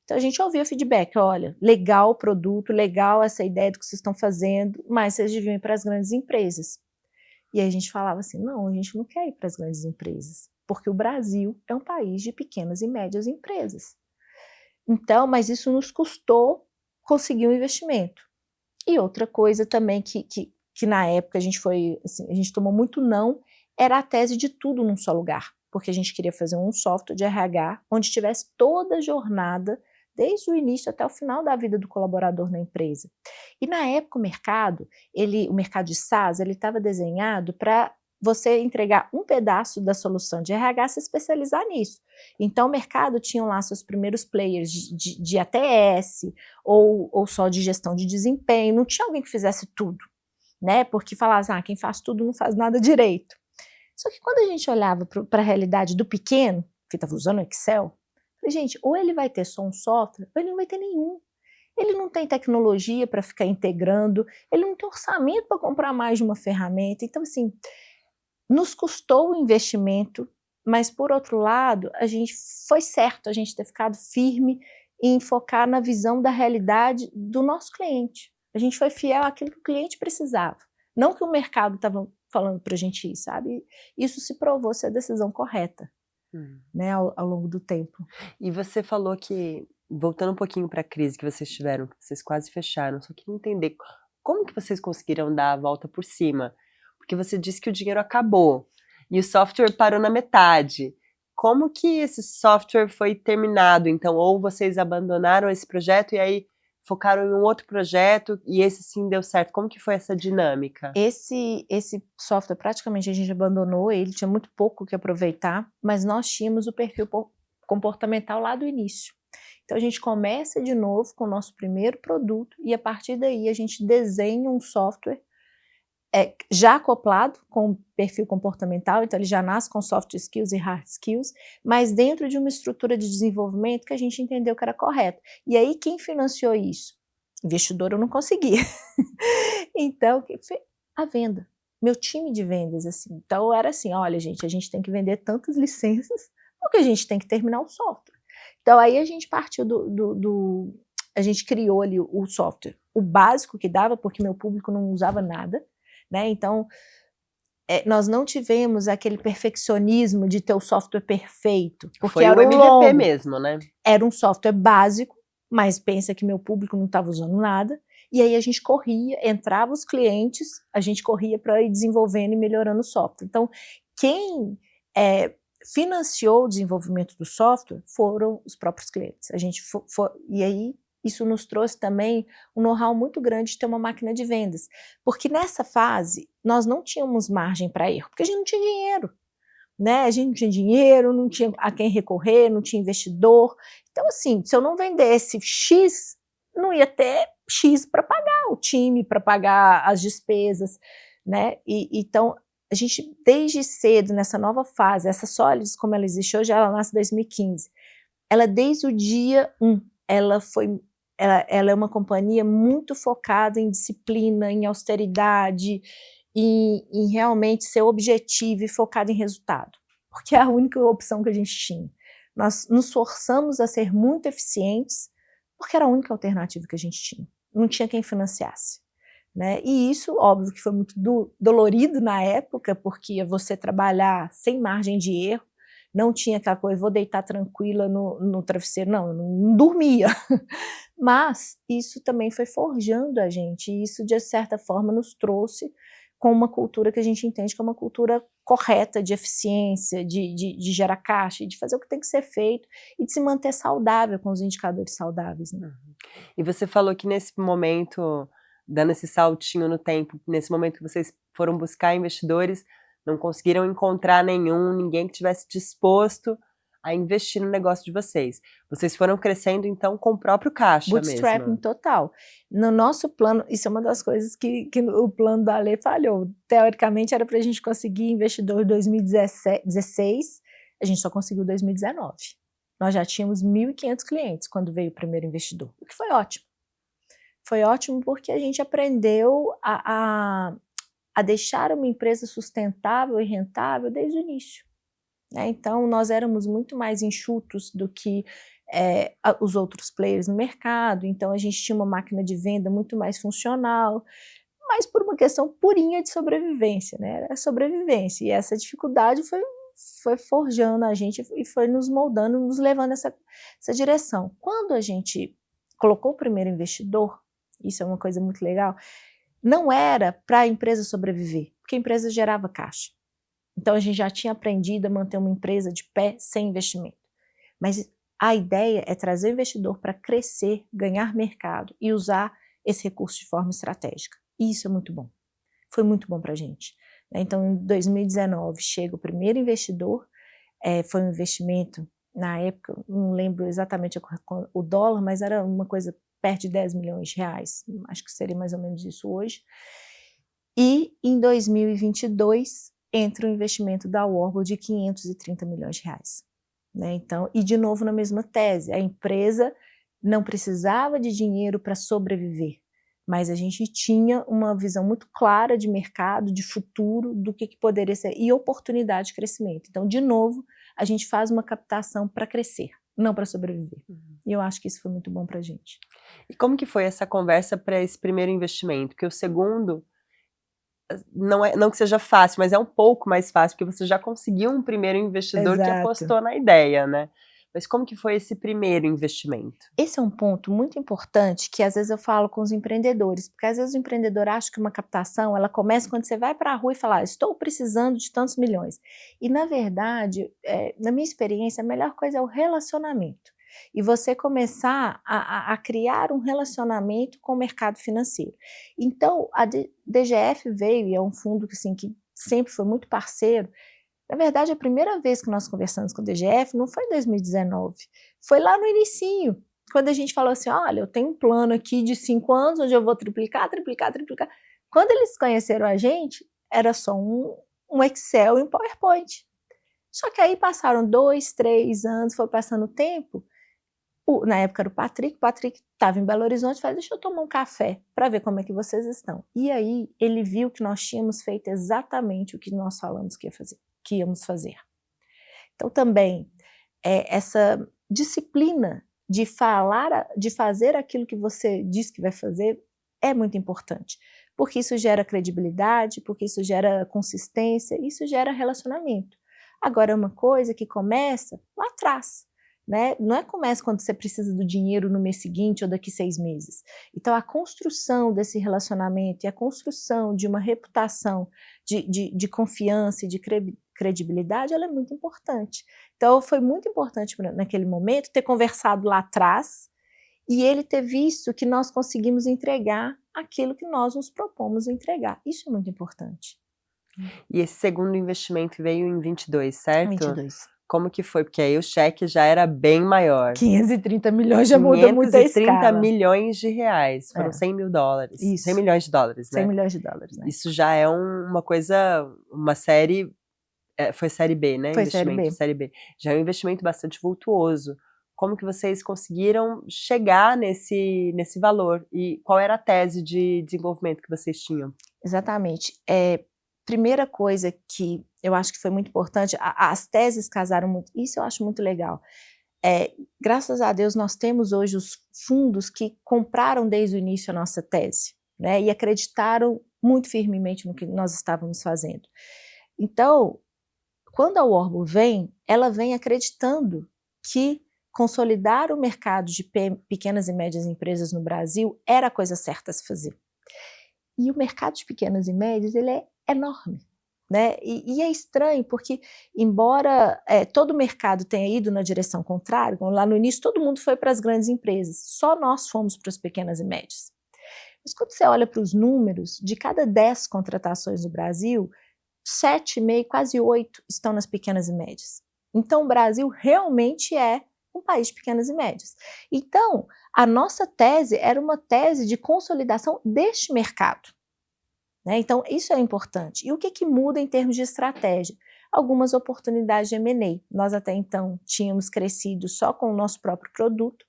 Então, a gente ouvia feedback, olha, legal o produto, legal essa ideia do que vocês estão fazendo, mas vocês deviam ir para as grandes empresas. E aí a gente falava assim, não, a gente não quer ir para as grandes empresas, porque o Brasil é um país de pequenas e médias empresas. Então, mas isso nos custou conseguir um investimento. E outra coisa também que na época a gente tomou muito não, era a tese de tudo num só lugar, porque a gente queria fazer um software de RH onde tivesse toda a jornada, desde o início até o final da vida do colaborador na empresa. E na época o mercado de SaaS, ele estava desenhado para você entregar um pedaço da solução de RH, se especializar nisso. Então o mercado tinha lá seus primeiros players de ATS, ou só de gestão de desempenho, não tinha alguém que fizesse tudo, né? Porque falasse, quem faz tudo não faz nada direito. Só que quando a gente olhava para a realidade do pequeno, que estava usando o Excel, falei, gente, ou ele vai ter só um software, ou ele não vai ter nenhum. Ele não tem tecnologia para ficar integrando, ele não tem orçamento para comprar mais de uma ferramenta. Então, assim, nos custou o investimento, mas, por outro lado, foi certo a gente ter ficado firme em focar na visão da realidade do nosso cliente. A gente foi fiel àquilo que o cliente precisava, não que o mercado estava falando para a gente ir, sabe? Isso se provou ser a decisão correta, né, ao longo do tempo. E você falou que, voltando um pouquinho para a crise que vocês tiveram, que vocês quase fecharam, só queria entender como que vocês conseguiram dar a volta por cima? Porque você disse que o dinheiro acabou e o software parou na metade. Como que esse software foi terminado, então? Ou vocês abandonaram esse projeto e aí focaram em um outro projeto e esse sim deu certo? Como que foi essa dinâmica? Esse software, praticamente a gente abandonou ele, tinha muito pouco que aproveitar, mas nós tínhamos o perfil comportamental lá do início. Então a gente começa de novo com o nosso primeiro produto e a partir daí a gente desenha um software já acoplado com o perfil comportamental, então ele já nasce com soft skills e hard skills, mas dentro de uma estrutura de desenvolvimento que a gente entendeu que era correta. E aí quem financiou isso? Investidor eu não conseguia. Então, foi a venda. Meu time de vendas, assim. Então era assim, olha gente, a gente tem que vender tantas licenças, porque a gente tem que terminar o software. Então aí a gente partiu a gente criou ali o software, o básico que dava, porque meu público não usava nada, né? Então, nós não tivemos aquele perfeccionismo de ter o software perfeito, porque Foi era o MVP longo. mesmo, né? Era um software básico, mas pensa que meu público não estava usando nada, e aí a gente corria, entrava os clientes, a gente corria para ir desenvolvendo e melhorando o software. Então, quem financiou o desenvolvimento do software foram os próprios clientes. E aí isso nos trouxe também um know-how muito grande de ter uma máquina de vendas, porque nessa fase nós não tínhamos margem para erro, porque a gente não tinha dinheiro. Né? A gente não tinha dinheiro, não tinha a quem recorrer, não tinha investidor. Então, assim, se eu não vendesse X, não ia ter X para pagar o time, para pagar as despesas, né? Então, a gente, desde cedo, nessa nova fase, essa Solids, como ela existe hoje, ela nasce em 2015. Ela, desde o dia 1, ela é uma companhia muito focada em disciplina, em austeridade, em realmente ser objetivo e focado em resultado, porque é a única opção que a gente tinha. Nós nos forçamos a ser muito eficientes, porque era a única alternativa que a gente tinha. Não tinha quem financiasse. Né? E isso, óbvio, que foi muito dolorido na época, porque você trabalhar sem margem de erro, não tinha aquela coisa, vou deitar tranquila no travesseiro, não, eu não dormia. Mas isso também foi forjando a gente, e isso, de certa forma, nos trouxe com uma cultura que a gente entende que é uma cultura correta, de eficiência, de gerar caixa, de fazer o que tem que ser feito e de se manter saudável, com os indicadores saudáveis. Né? E você falou que nesse momento, dando esse saltinho no tempo, nesse momento que vocês foram buscar investidores, não conseguiram encontrar ninguém que tivesse disposto a investir no negócio de vocês. Vocês foram crescendo, então, com o próprio caixa Bootstrapping mesmo. total. No nosso plano, isso é uma das coisas que o plano da Alê falhou. Teoricamente, era para a gente conseguir investidor em 2016, a gente só conseguiu em 2019. Nós já tínhamos 1.500 clientes quando veio o primeiro investidor, o que foi ótimo. Foi ótimo porque a gente aprendeu a deixar uma empresa sustentável e rentável desde o início. Né? Então, nós éramos muito mais enxutos do que os outros players no mercado, então a gente tinha uma máquina de venda muito mais funcional, mas por uma questão purinha de sobrevivência, né? Era sobrevivência, e essa dificuldade foi forjando a gente e foi nos moldando, nos levando essa direção. Quando a gente colocou o primeiro investidor, isso é uma coisa muito legal, não era para a empresa sobreviver, porque a empresa gerava caixa. Então, a gente já tinha aprendido a manter uma empresa de pé sem investimento. Mas a ideia é trazer o investidor para crescer, ganhar mercado e usar esse recurso de forma estratégica. E isso é muito bom. Foi muito bom para a gente. Então, em 2019, chega o primeiro investidor, foi um investimento, na época, não lembro exatamente o dólar, mas era uma coisa perto de 10 milhões de reais. Acho que seria mais ou menos isso hoje. E, em 2022, entra o investimento da Warburg de 530 milhões de reais. Né? Então, e de novo na mesma tese, a empresa não precisava de dinheiro para sobreviver, mas a gente tinha uma visão muito clara de mercado, de futuro, do que poderia ser, e oportunidade de crescimento. Então, de novo, a gente faz uma captação para crescer, não para sobreviver. E eu acho que isso foi muito bom para a gente. E como que foi essa conversa para esse primeiro investimento? Porque o segundo, não que seja fácil, mas é um pouco mais fácil, porque você já conseguiu um primeiro investidor que apostou na ideia, né? Mas como que foi esse primeiro investimento? Esse é um ponto muito importante que às vezes eu falo com os empreendedores, porque às vezes o empreendedor acha que uma captação, ela começa quando você vai para a rua e fala, estou precisando de tantos milhões. E na verdade, na minha experiência, a melhor coisa é o relacionamento. E você começar a criar um relacionamento com o mercado financeiro. Então, a DGF veio, e é um fundo que, assim, que sempre foi muito parceiro. Na verdade, a primeira vez que nós conversamos com o DGF não foi em 2019, foi lá no inicinho, quando a gente falou assim, olha, eu tenho um plano aqui de 5 anos, onde eu vou triplicar. Quando eles conheceram a gente, era só um Excel e um PowerPoint. Só que aí passaram 2, 3 anos, foi passando o tempo, na época era o Patrick estava em Belo Horizonte, falou, deixa eu tomar um café para ver como é que vocês estão. E aí ele viu que nós tínhamos feito exatamente o que nós falamos que íamos fazer. Então também, essa disciplina de fazer aquilo que você diz que vai fazer é muito importante, porque isso gera credibilidade, porque isso gera consistência, isso gera relacionamento. Agora, é uma coisa que começa lá atrás, né? Não é que começa quando você precisa do dinheiro no mês seguinte ou daqui 6 meses. Então, a construção desse relacionamento e a construção de uma reputação de confiança e de credibilidade, ela é muito importante. Então, foi muito importante naquele momento ter conversado lá atrás e ele ter visto que nós conseguimos entregar aquilo que nós nos propomos entregar. Isso é muito importante. E esse segundo investimento veio em 22, certo? 22. Como que foi? Porque aí o cheque já era bem maior. 530 milhões já muda muito a escala. 530 milhões de reais, foram É. 100 mil dólares. Isso. 100 milhões de dólares, né? 100 milhões de dólares, né? Isso já é uma coisa, uma série, foi série B, né? Foi Investimento, série B. Já é um investimento bastante vultuoso. Como que vocês conseguiram chegar nesse valor? E qual era a tese de desenvolvimento que vocês tinham? Exatamente. Primeira coisa que eu acho que foi muito importante, as teses casaram muito, isso eu acho muito legal. Graças a Deus nós temos hoje os fundos que compraram desde o início a nossa tese, né, e acreditaram muito firmemente no que nós estávamos fazendo. Então, quando a Warburg vem, ela vem acreditando que consolidar o mercado de pequenas e médias empresas no Brasil era a coisa certa a se fazer. E o mercado de pequenas e médias, ele é enorme, né? E é estranho porque, embora todo o mercado tenha ido na direção contrária, lá no início todo mundo foi para as grandes empresas, só nós fomos para as pequenas e médias. Mas quando você olha para os números, de cada 10 contratações no Brasil, 7,5, quase 8 estão nas pequenas e médias. Então o Brasil realmente é um país de pequenas e médias. Então, a nossa tese era uma tese de consolidação deste mercado. Né? Então, isso é importante. E o que muda em termos de estratégia? Algumas oportunidades de M&A. Nós até então tínhamos crescido só com o nosso próprio produto,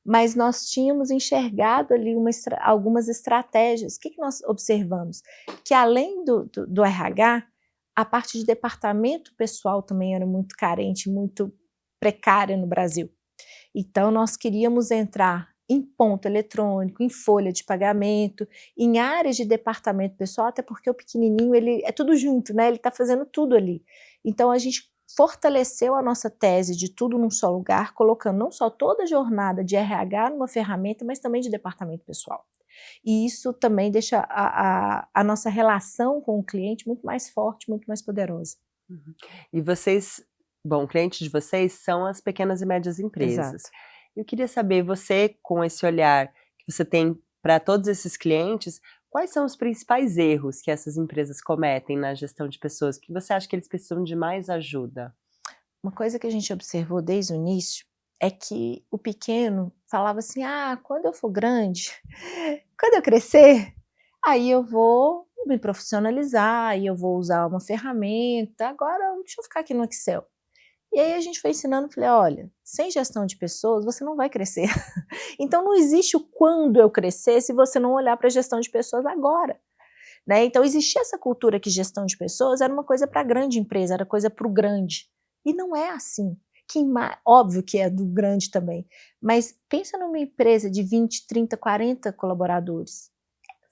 mas nós tínhamos enxergado ali algumas estratégias. O que nós observamos? Que além do RH, a parte de departamento pessoal também era muito carente, muito precária no Brasil. Então, nós queríamos entrar em ponto eletrônico, em folha de pagamento, em áreas de departamento pessoal, até porque o pequenininho, ele é tudo junto, né? Ele está fazendo tudo ali. Então, a gente fortaleceu a nossa tese de tudo num só lugar, colocando não só toda a jornada de RH numa ferramenta, mas também de departamento pessoal. E isso também deixa a nossa relação com o cliente muito mais forte, muito mais poderosa. Uhum. E vocês, bom, clientes de vocês são as pequenas e médias empresas. Exato. Eu queria saber, você, com esse olhar que você tem para todos esses clientes, quais são os principais erros que essas empresas cometem na gestão de pessoas? Que você acha que eles precisam de mais ajuda? Uma coisa que a gente observou desde o início é que o pequeno falava assim, quando eu for grande, quando eu crescer, aí eu vou me profissionalizar, aí eu vou usar uma ferramenta, agora deixa eu ficar aqui no Excel. E aí a gente foi ensinando, falei, olha, sem gestão de pessoas você não vai crescer. Então não existe o quando eu crescer se você não olhar para a gestão de pessoas agora. Né? Então existia essa cultura que gestão de pessoas era uma coisa para a grande empresa, era coisa para o grande. E não é assim. Óbvio que é do grande também, mas pensa numa empresa de 20, 30, 40 colaboradores.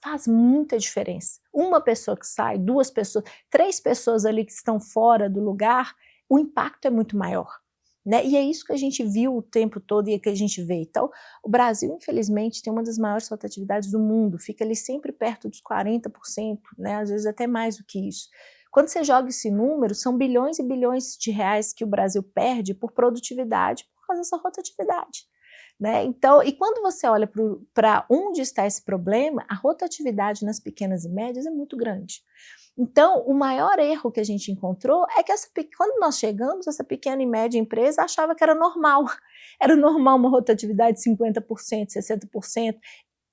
Faz muita diferença. Uma pessoa que sai, 2 pessoas, 3 pessoas ali que estão fora do lugar, o impacto é muito maior. Né? E é isso que a gente viu o tempo todo e é que a gente vê. Então, o Brasil, infelizmente, tem uma das maiores rotatividades do mundo, fica ali sempre perto dos 40%, né? Às vezes até mais do que isso. Quando você joga esse número, são bilhões e bilhões de reais que o Brasil perde por produtividade, por causa dessa rotatividade. Né? Então, e quando você olha para onde está esse problema, a rotatividade nas pequenas e médias é muito grande. Então, o maior erro que a gente encontrou é que quando nós chegamos, essa pequena e média empresa achava que era normal. Era normal uma rotatividade de 50%, 60%.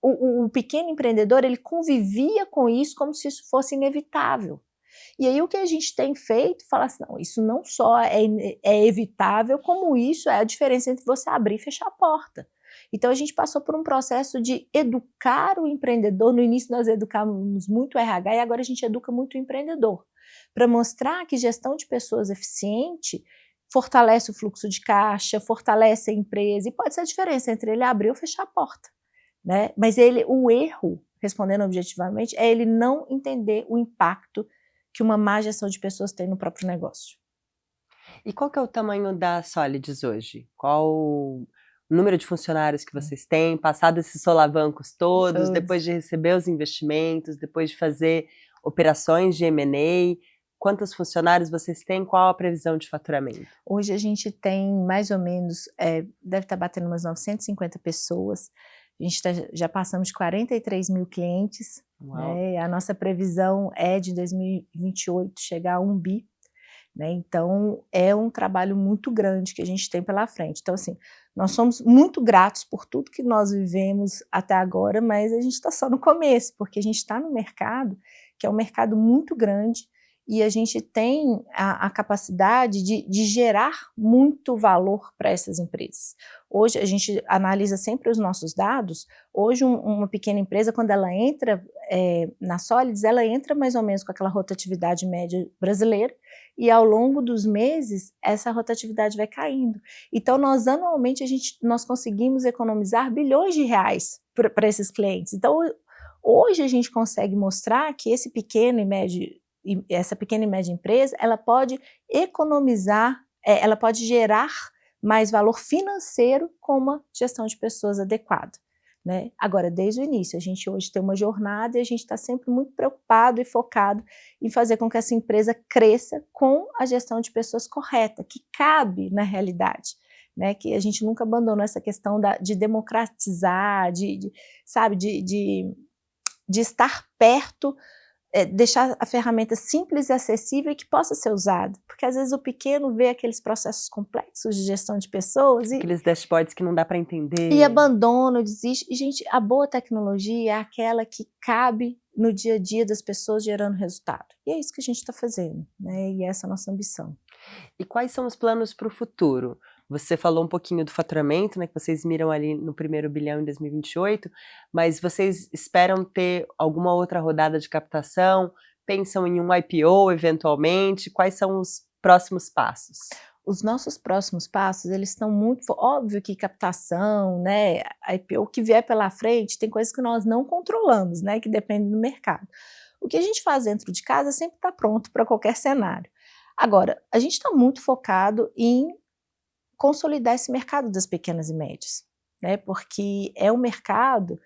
O pequeno empreendedor, ele convivia com isso como se isso fosse inevitável. E aí o que a gente tem feito, fala assim, não, isso não só é evitável, como isso é a diferença entre você abrir e fechar a porta. Então a gente passou por um processo de educar o empreendedor. No início nós educávamos muito o RH e agora a gente educa muito o empreendedor, para mostrar que gestão de pessoas eficiente fortalece o fluxo de caixa, fortalece a empresa, e pode ser a diferença entre ele abrir ou fechar a porta. Né? Mas o erro respondendo objetivamente, é ele não entender o impacto que uma má gestão de pessoas tem no próprio negócio. E qual que é o tamanho da Solids hoje? Qual o número de funcionários que vocês têm, passado esses solavancos todos, depois de receber os investimentos, depois de fazer operações de M&A, quantos funcionários vocês têm? Qual a previsão de faturamento? Hoje a gente tem mais ou menos, deve estar batendo umas 950 pessoas, a gente já passamos de 43 mil clientes, né? A nossa previsão é de 2028 chegar a 1 bi, né? Então é um trabalho muito grande que a gente tem pela frente. Então assim, nós somos muito gratos por tudo que nós vivemos até agora, mas a gente está só no começo, porque a gente está no mercado, que é um mercado muito grande, e a gente tem a capacidade de gerar muito valor para essas empresas. Hoje a gente analisa sempre os nossos dados. Hoje uma pequena empresa, quando ela entra na Solids, ela entra mais ou menos com aquela rotatividade média brasileira, e ao longo dos meses essa rotatividade vai caindo. Então nós anualmente nós conseguimos economizar bilhões de reais para esses clientes. Então hoje a gente consegue mostrar que essa pequena e média empresa, ela pode economizar, ela pode gerar mais valor financeiro com uma gestão de pessoas adequada, né? Agora, desde o início, a gente hoje tem uma jornada e a gente está sempre muito preocupado e focado em fazer com que essa empresa cresça com a gestão de pessoas correta, que cabe na realidade, né? Que a gente nunca abandonou essa questão de democratizar, sabe, de estar perto, deixar a ferramenta simples e acessível e que possa ser usada, porque às vezes o pequeno vê aqueles processos complexos de gestão de pessoas aqueles dashboards que não dá para entender, e abandona, desiste. E gente, a boa tecnologia é aquela que cabe no dia a dia das pessoas gerando resultado, e é isso que a gente está fazendo, né? E essa é a nossa ambição. E quais são os planos para o futuro? Você falou um pouquinho do faturamento, né, que vocês miram ali no 1º bilhão em 2028, mas vocês esperam ter alguma outra rodada de captação? Pensam em um IPO eventualmente? Quais são os próximos passos? Os nossos próximos passos, eles estão muito... Óbvio que captação, né, IPO, o que vier pela frente, tem coisas que nós não controlamos, né, que dependem do mercado. O que a gente faz dentro de casa sempre está pronto para qualquer cenário. Agora, a gente está muito focado em consolidar esse mercado das pequenas e médias, né? Porque é um mercado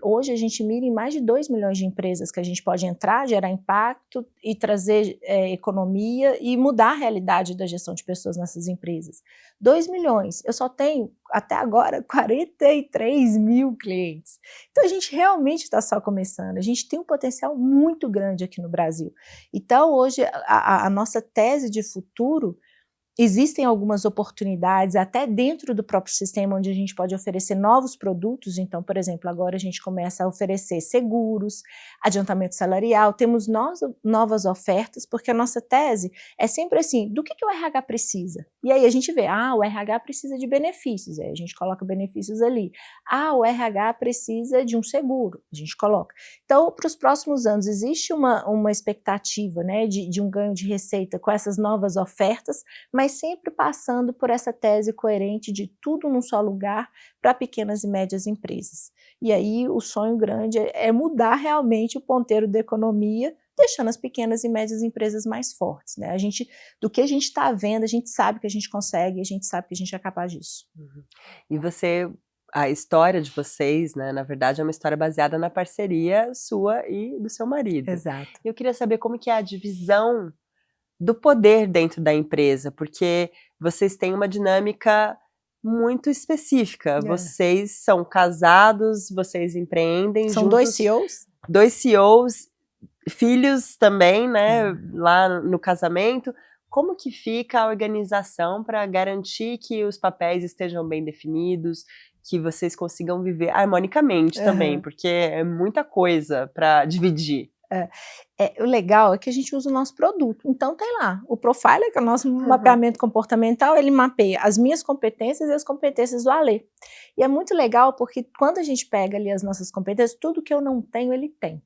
hoje a gente mira em mais de 2 milhões de empresas que a gente pode entrar, gerar impacto e trazer economia e mudar a realidade da gestão de pessoas nessas empresas. 2 milhões, eu só tenho até agora 43 mil clientes. Então a gente realmente está só começando, a gente tem um potencial muito grande aqui no Brasil. Então hoje a nossa tese de futuro, existem algumas oportunidades até dentro do próprio sistema onde a gente pode oferecer novos produtos. Então, por exemplo, agora a gente começa a oferecer seguros, adiantamento salarial, temos novas ofertas, porque a nossa tese é sempre assim, do que o RH precisa? E aí a gente vê, o RH precisa de benefícios, aí a gente coloca benefícios ali. O RH precisa de um seguro, a gente coloca. Então, para os próximos anos, existe uma expectativa, né, de um ganho de receita com essas novas ofertas, mas sempre passando por essa tese coerente de tudo num só lugar para pequenas e médias empresas. E aí o sonho grande é mudar realmente o ponteiro da economia, deixando as pequenas e médias empresas mais fortes, né? Do que a gente está vendo, a gente sabe que a gente consegue, a gente sabe que a gente é capaz disso. Uhum. E a história de vocês, né, na verdade é uma história baseada na parceria sua e do seu marido. Exato. Eu queria saber como que é a divisão do poder dentro da empresa, porque vocês têm uma dinâmica muito específica. Vocês são casados, vocês empreendem São juntos. 2 CEOs? 2 CEOs, filhos também, né, lá no casamento. Como que fica a organização para garantir que os papéis estejam bem definidos, que vocês consigam viver harmonicamente também, porque é muita coisa para dividir. O legal é que a gente usa o nosso produto, então tem lá, o Profiler, que é o nosso mapeamento comportamental, ele mapeia as minhas competências e as competências do Alê. E é muito legal porque quando a gente pega ali as nossas competências, tudo que eu não tenho, ele tem.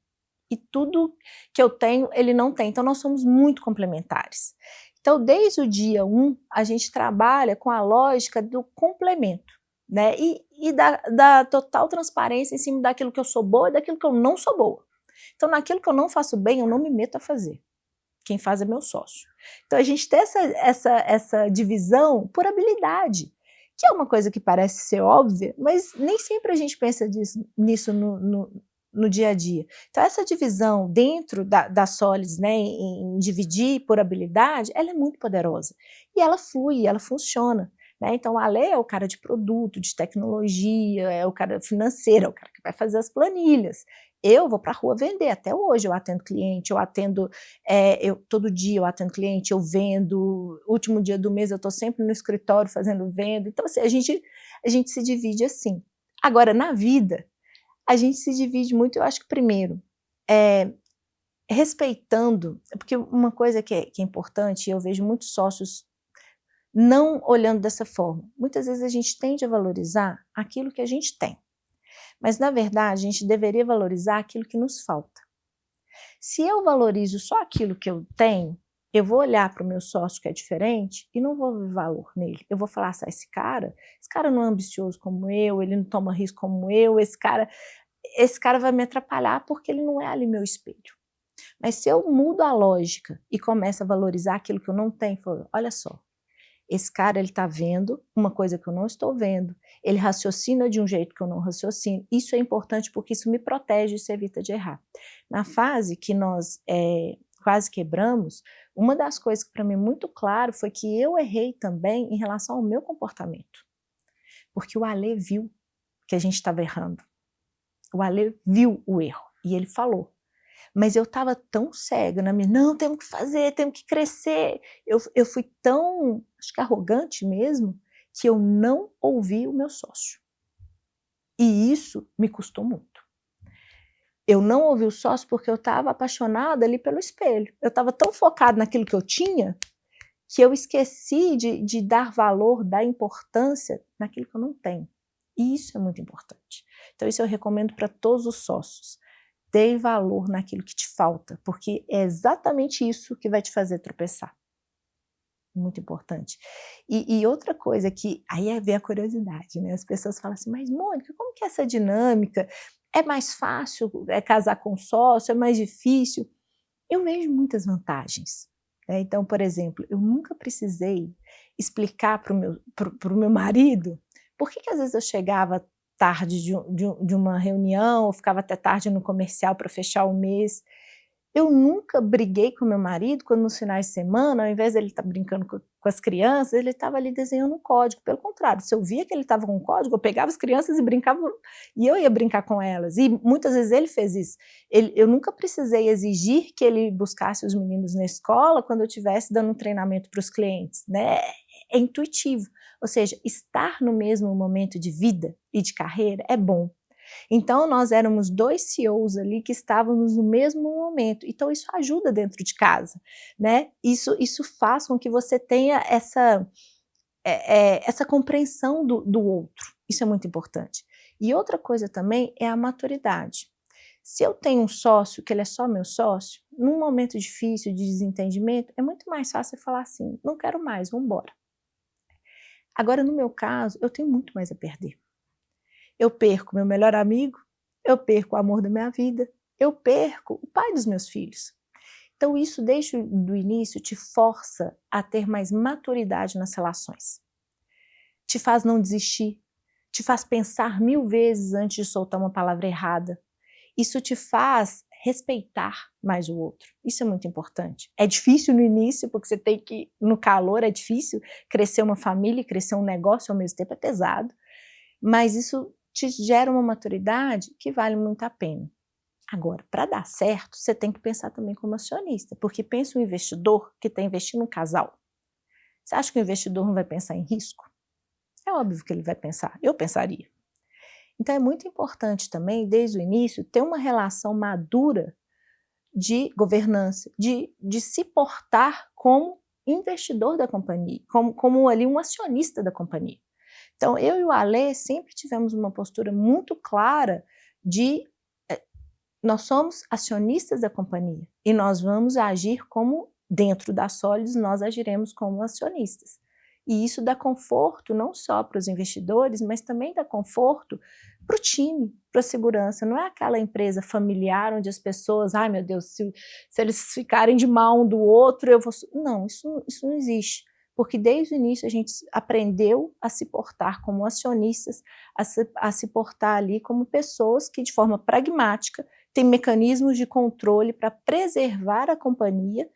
E tudo que eu tenho, ele não tem, então nós somos muito complementares. Então desde o dia 1, a gente trabalha com a lógica do complemento. né? E da total transparência em cima daquilo que eu sou boa e daquilo que eu não sou boa. Então, naquilo que eu não faço bem, eu não me meto a fazer. Quem faz é meu sócio. Então, a gente tem essa divisão por habilidade, que é uma coisa que parece ser óbvia, mas nem sempre a gente pensa nisso no dia a dia. Então, essa divisão dentro da Solids, né, em dividir por habilidade, ela é muito poderosa. E ela flui, ela funciona. Né? Então, a Ale é o cara de produto, de tecnologia, é o cara financeiro, é o cara que vai fazer as planilhas. Eu vou para a rua vender, até hoje eu atendo cliente, eu atendo, todo dia eu atendo cliente, eu vendo, último dia do mês eu estou sempre no escritório fazendo venda, então assim, a gente se divide assim. Agora, na vida, a gente se divide muito, eu acho que primeiro, respeitando, porque uma coisa que é importante, eu vejo muitos sócios não olhando dessa forma, muitas vezes a gente tende a valorizar aquilo que a gente tem. Mas, na verdade, a gente deveria valorizar aquilo que nos falta. Se eu valorizo só aquilo que eu tenho, eu vou olhar para o meu sócio que é diferente e não vou ver valor nele. Eu vou falar, esse cara não é ambicioso como eu, ele não toma risco como eu, esse cara vai me atrapalhar porque ele não é ali meu espelho. Mas se eu mudo a lógica e começo a valorizar aquilo que eu não tenho, falo, olha só, esse cara, ele está vendo uma coisa que eu não estou vendo, ele raciocina de um jeito que eu não raciocino, isso é importante porque isso me protege e isso evita de errar. Na fase que nós quase quebramos, uma das coisas que para mim é muito claro foi que eu errei também em relação ao meu comportamento, porque o Ale viu que a gente estava errando, o Ale viu o erro e ele falou. Mas eu estava tão cega na minha, não, temos que fazer, temos que crescer. Eu fui tão, acho que arrogante mesmo, que eu não ouvi o meu sócio. E isso me custou muito. Eu não ouvi o sócio porque eu estava apaixonada ali pelo espelho. Eu estava tão focada naquilo que eu tinha, que eu esqueci de dar valor, dar importância naquilo que eu não tenho. E isso é muito importante. Então isso eu recomendo para todos os sócios. Dê valor naquilo que te falta, porque é exatamente isso que vai te fazer tropeçar. Muito importante. E outra coisa que, aí vem a curiosidade, né? As pessoas falam assim, mas Mônica, como que é essa dinâmica? É mais fácil casar com sócio? É mais difícil? Eu vejo muitas vantagens. Né? Então, por exemplo, eu nunca precisei explicar para o meu marido por que às vezes eu chegava tarde de uma reunião, ou ficava até tarde no comercial para fechar o mês. Eu nunca briguei com meu marido quando nos finais de semana, ao invés de ele estar brincando com as crianças, ele estava ali desenhando um código. Pelo contrário, se eu via que ele estava com um código, eu pegava as crianças e brincava, e eu ia brincar com elas. E muitas vezes ele fez isso. Eu nunca precisei exigir que ele buscasse os meninos na escola quando eu estivesse dando um treinamento para os clientes, né? É intuitivo. Ou seja, estar no mesmo momento de vida e de carreira é bom. Então, nós éramos 2 CEOs ali que estávamos no mesmo momento. Então, isso ajuda dentro de casa, né? Isso faz com que você tenha essa compreensão do outro. Isso é muito importante. E outra coisa também é a maturidade. Se eu tenho um sócio, que ele é só meu sócio, num momento difícil de desentendimento, é muito mais fácil falar assim, não quero mais, vamos embora. Agora, no meu caso, eu tenho muito mais a perder. Eu perco meu melhor amigo, eu perco o amor da minha vida, eu perco o pai dos meus filhos. Então isso, desde o início, te força a ter mais maturidade nas relações. Te faz não desistir, te faz pensar 1000 vezes antes de soltar uma palavra errada. Isso te faz respeitar mais o outro. Isso é muito importante. É difícil no início, porque você tem que, no calor é difícil, crescer uma família, crescer um negócio ao mesmo tempo é pesado, mas isso te gera uma maturidade que vale muito a pena. Agora, para dar certo, você tem que pensar também como acionista, porque pensa um investidor que está investindo num casal. Você acha que o investidor não vai pensar em risco? É óbvio que ele vai pensar, eu pensaria. Então é muito importante também, desde o início, ter uma relação madura de governança, de se portar como investidor da companhia, como ali um acionista da companhia. Então, eu e o Ale sempre tivemos uma postura muito clara de nós somos acionistas da companhia e nós vamos agir como, dentro da Solids, nós agiremos como acionistas. E isso dá conforto não só para os investidores, mas também dá conforto para o time, para a segurança. Não é aquela empresa familiar onde as pessoas, ai meu Deus, se eles ficarem de mal um do outro, eu vou... Não, isso não existe. Porque desde o início a gente aprendeu a se portar como acionistas, a se portar ali como pessoas que de forma pragmática têm mecanismos de controle para preservar a companhia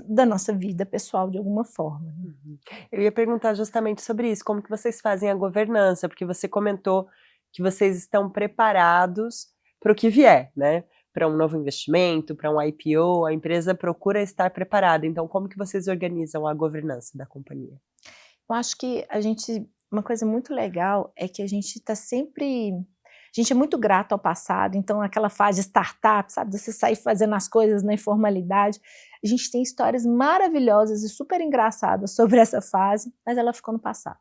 da nossa vida pessoal de alguma forma. Eu ia perguntar justamente sobre isso, como que vocês fazem a governança, porque você comentou que vocês estão preparados para o que vier, né? Para um novo investimento, para um IPO, a empresa procura estar preparada. Então, como que vocês organizam a governança da companhia? Eu acho que uma coisa muito legal é que a gente está sempre... A gente é muito grato ao passado, então aquela fase de startup, sabe, de você sair fazendo as coisas na informalidade, a gente tem histórias maravilhosas e super engraçadas sobre essa fase, mas ela ficou no passado,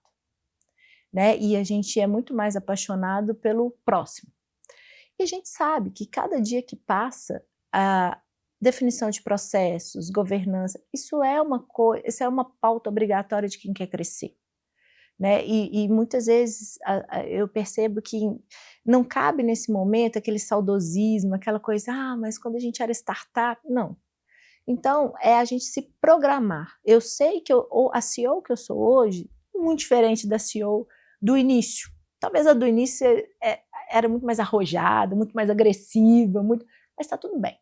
né? E a gente é muito mais apaixonado pelo próximo. E a gente sabe que cada dia que passa, a definição de processos, governança, isso é uma pauta obrigatória de quem quer crescer. Né? E muitas vezes eu percebo que não cabe nesse momento aquele saudosismo, aquela coisa, mas quando a gente era startup, não. Então, é a gente se programar. Eu sei que a CEO que eu sou hoje, muito diferente da CEO do início. Talvez a do início era muito mais arrojada, muito mais agressiva, mas está tudo bem.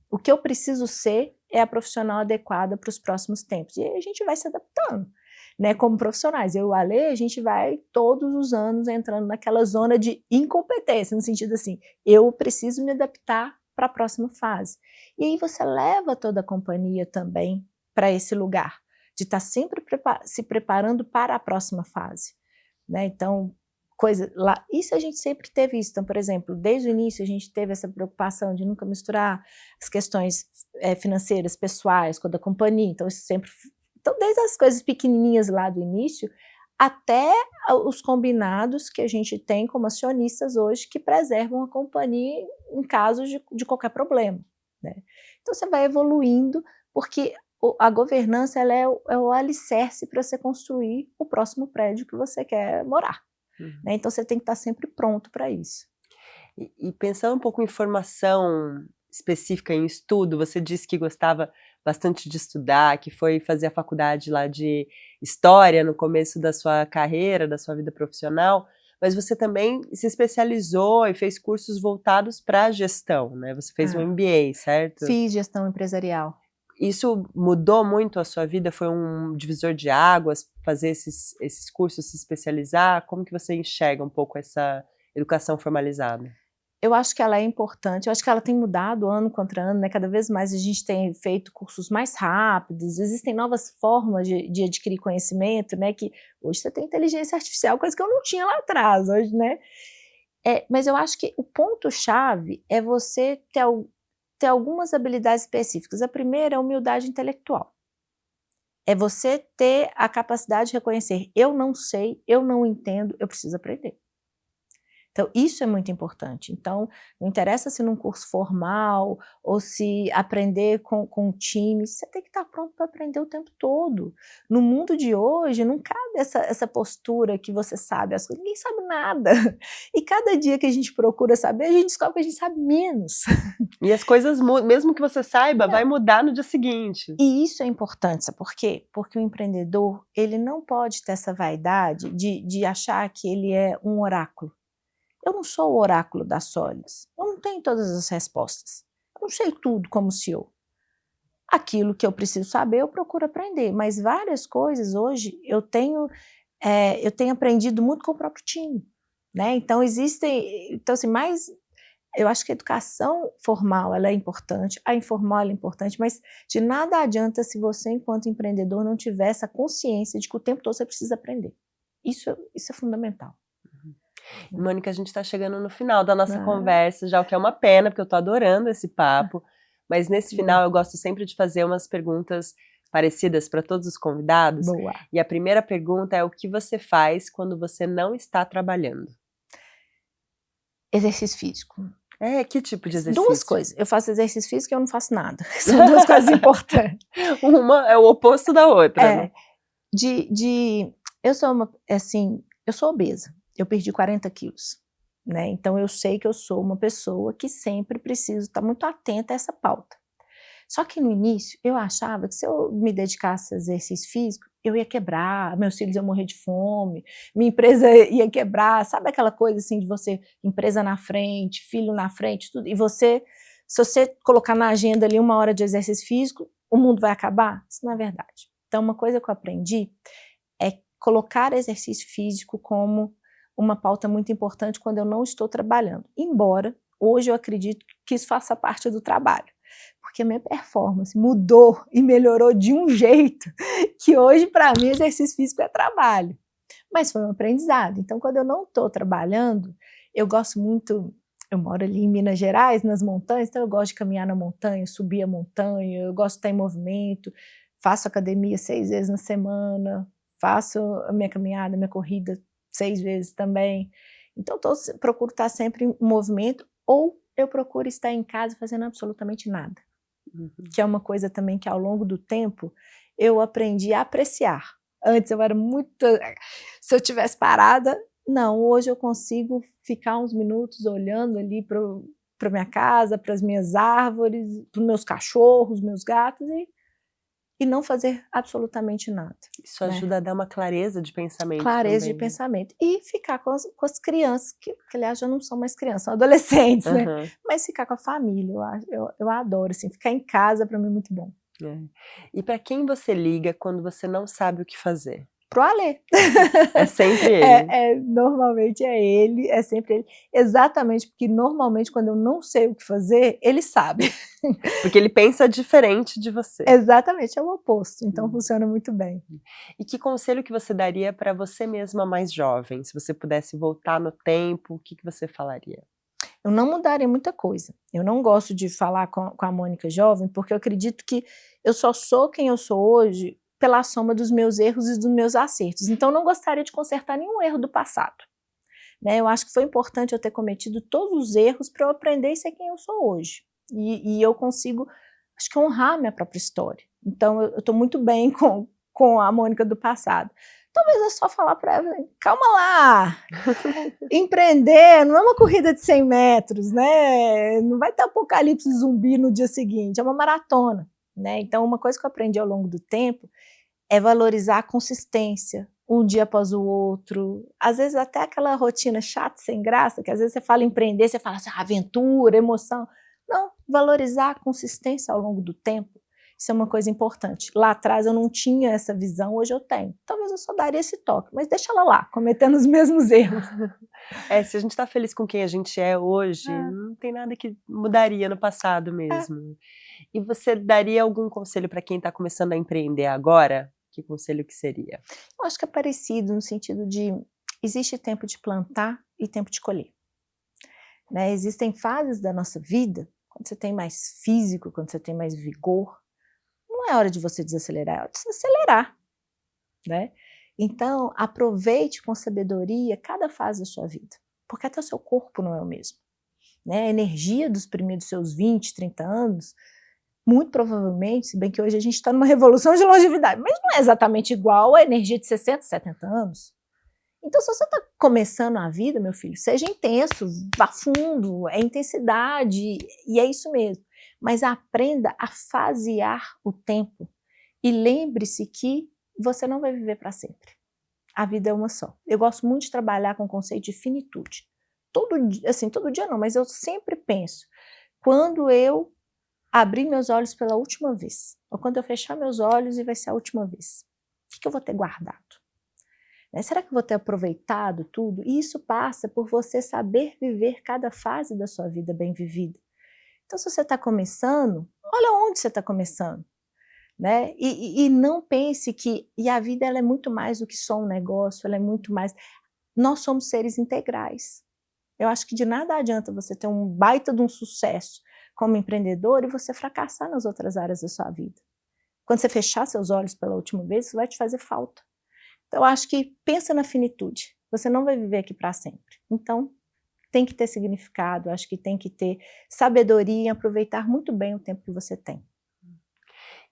O que eu preciso ser é a profissional adequada para os próximos tempos. E aí a gente vai se adaptando. Né, como profissionais, eu e o Ale, a gente vai todos os anos entrando naquela zona de incompetência, no sentido assim, eu preciso me adaptar para a próxima fase. E aí você leva toda a companhia também para esse lugar, de estar sempre se preparando para a próxima fase. Né? Então, isso a gente sempre teve isso. Então, por exemplo, desde o início a gente teve essa preocupação de nunca misturar as questões financeiras, pessoais, com a da companhia, então isso sempre... Então, desde as coisas pequenininhas lá do início, até os combinados que a gente tem como acionistas hoje, que preservam a companhia em casos de qualquer problema. Né? Então, você vai evoluindo, porque a governança ela é o alicerce para você construir o próximo prédio que você quer morar. Né? Então, você tem que estar sempre pronto para isso. E pensando um pouco em formação específica, em estudo, você disse que gostava bastante de estudar, que foi fazer a faculdade lá de História no começo da sua carreira, da sua vida profissional, mas você também se especializou e fez cursos voltados para a gestão, né? Você fez um MBA, certo? Fiz gestão empresarial. Isso mudou muito a sua vida? Foi um divisor de águas fazer esses cursos, se especializar? Como que você enxerga um pouco essa educação formalizada? Eu acho que ela é importante, eu acho que ela tem mudado ano contra ano, né? Cada vez mais a gente tem feito cursos mais rápidos, existem novas formas de adquirir conhecimento, né? Que hoje você tem inteligência artificial, coisa que eu não tinha lá atrás, hoje, né? Mas eu acho que o ponto-chave é você ter algumas habilidades específicas. A primeira é a humildade intelectual. É você ter a capacidade de reconhecer, eu não sei, eu não entendo, eu preciso aprender. Então, isso é muito importante. Então, não interessa se num curso formal ou se aprender com o time, você tem que estar pronto para aprender o tempo todo. No mundo de hoje, não cabe essa postura que você sabe as coisas, ninguém sabe nada. E cada dia que a gente procura saber, a gente descobre que a gente sabe menos. E as coisas mudam, mesmo que você saiba, vai mudar no dia seguinte. E isso é importante, sabe por quê? Porque o empreendedor, ele não pode ter essa vaidade de achar que ele é um oráculo. Eu não sou o oráculo da Solids, eu não tenho todas as respostas, eu não sei tudo como CEO. Aquilo que eu preciso saber, eu procuro aprender, mas várias coisas hoje eu tenho aprendido muito com o próprio time. Né? Então, eu acho que a educação formal ela é importante, a informal ela é importante, mas de nada adianta se você, enquanto empreendedor, não tiver essa consciência de que o tempo todo você precisa aprender. Isso é fundamental. Mônica, a gente está chegando no final da nossa conversa já, o que é uma pena, porque eu estou adorando esse papo, mas nesse final eu gosto sempre de fazer umas perguntas parecidas para todos os convidados. Boa. E a primeira pergunta é: o que você faz quando você não está trabalhando? Exercício físico. Que tipo de exercício? Duas coisas. Eu faço exercício físico e eu não faço nada. São duas coisas importantes. Uma é o oposto da outra, né? Eu sou eu sou obesa, eu perdi 40 quilos, né? Então eu sei que eu sou uma pessoa que sempre preciso estar muito atenta a essa pauta. Só que no início eu achava que se eu me dedicasse a exercício físico, eu ia quebrar, meus filhos iam morrer de fome, minha empresa ia quebrar, sabe aquela coisa assim de você, empresa na frente, filho na frente, tudo, e você, se você colocar na agenda ali 1 hora de exercício físico, o mundo vai acabar? Isso não é verdade. Então uma coisa que eu aprendi é colocar exercício físico como uma pauta muito importante quando eu não estou trabalhando, embora hoje eu acredito que isso faça parte do trabalho, porque a minha performance mudou e melhorou de um jeito que hoje para mim exercício físico é trabalho, mas foi um aprendizado. Então quando eu não estou trabalhando, eu gosto muito, eu moro ali em Minas Gerais, nas montanhas, então eu gosto de caminhar na montanha, subir a montanha, eu gosto de estar em movimento, faço academia 6 vezes na semana, faço a minha caminhada, a minha corrida 6 vezes também. Então procuro estar sempre em movimento, ou eu procuro estar em casa fazendo absolutamente nada. Que é uma coisa também que ao longo do tempo eu aprendi a apreciar. Antes eu era muito... Se eu tivesse parada, não, hoje eu consigo ficar uns minutos olhando ali para minha casa, para as minhas árvores, para os meus cachorros, meus gatos, e não fazer absolutamente nada. Isso né? ajuda a dar uma clareza de pensamento Clareza também, de pensamento. E ficar com as crianças, que aliás já não são mais crianças, são adolescentes, né? Mas ficar com a família, eu adoro, assim, ficar em casa para mim é muito bom. E para quem você liga quando você não sabe o que fazer? Pro Alê. É sempre ele? Normalmente é ele, é sempre ele. Exatamente, porque normalmente quando eu não sei o que fazer, ele sabe. Porque ele pensa diferente de você. Exatamente, é o oposto, então funciona muito bem. E que conselho que você daria para você mesma mais jovem? Se você pudesse voltar no tempo, o que você falaria? Eu não mudaria muita coisa. Eu não gosto de falar com a Mônica jovem, porque eu acredito que eu só sou quem eu sou hoje pela soma dos meus erros e dos meus acertos. Então eu não gostaria de consertar nenhum erro do passado. Né? Eu acho que foi importante eu ter cometido todos os erros para eu aprender e ser quem eu sou hoje. E eu consigo, acho que honrar minha própria história. Então eu estou muito bem com a Mônica do passado. Talvez é só falar para ela, calma lá, empreender não é uma corrida de 100 metros, né? Não vai ter apocalipse zumbi no dia seguinte, é uma maratona, né? Então uma coisa que eu aprendi ao longo do tempo é valorizar a consistência, um dia após o outro, às vezes até aquela rotina chata, sem graça, que às vezes você fala empreender, você fala assim, aventura, emoção, não, valorizar a consistência ao longo do tempo. Isso é uma coisa importante. Lá atrás eu não tinha essa visão, hoje eu tenho. Talvez eu só daria esse toque, mas deixa ela lá, cometendo os mesmos erros. Se a gente está feliz com quem a gente é hoje, não tem nada que mudaria no passado mesmo. E você daria algum conselho para quem está começando a empreender agora? Que conselho que seria? Eu acho que é parecido no sentido de, existe tempo de plantar e tempo de colher. Né? Existem fases da nossa vida, quando você tem mais físico, quando você tem mais vigor, não é hora de você desacelerar, é hora de você acelerar, né? Então, aproveite com sabedoria cada fase da sua vida, porque até o seu corpo não é o mesmo, né? A energia dos primeiros seus 20, 30 anos, muito provavelmente, se bem que hoje a gente está numa revolução de longevidade, mas não é exatamente igual à energia de 60, 70 anos. Então, se você está começando a vida, meu filho, seja intenso, vá fundo, é intensidade, e é isso mesmo. Mas aprenda a fasear o tempo e lembre-se que você não vai viver para sempre. A vida é uma só. Eu gosto muito de trabalhar com o conceito de finitude. Todo dia não, mas eu sempre penso, quando eu abrir meus olhos pela última vez, ou quando eu fechar meus olhos e vai ser a última vez, o que eu vou ter guardado? Será que eu vou ter aproveitado tudo? E isso passa por você saber viver cada fase da sua vida bem vivida. Então, se você está começando, olha onde você está começando. Né? E não pense que... E a vida ela é muito mais do que só um negócio, ela é muito mais... Nós somos seres integrais. Eu acho que de nada adianta você ter um baita de um sucesso como empreendedor e você fracassar nas outras áreas da sua vida. Quando você fechar seus olhos pela última vez, isso vai te fazer falta. Então, eu acho que pensa na finitude. Você não vai viver aqui para sempre. Então, tem que ter significado, acho que tem que ter sabedoria em aproveitar muito bem o tempo que você tem.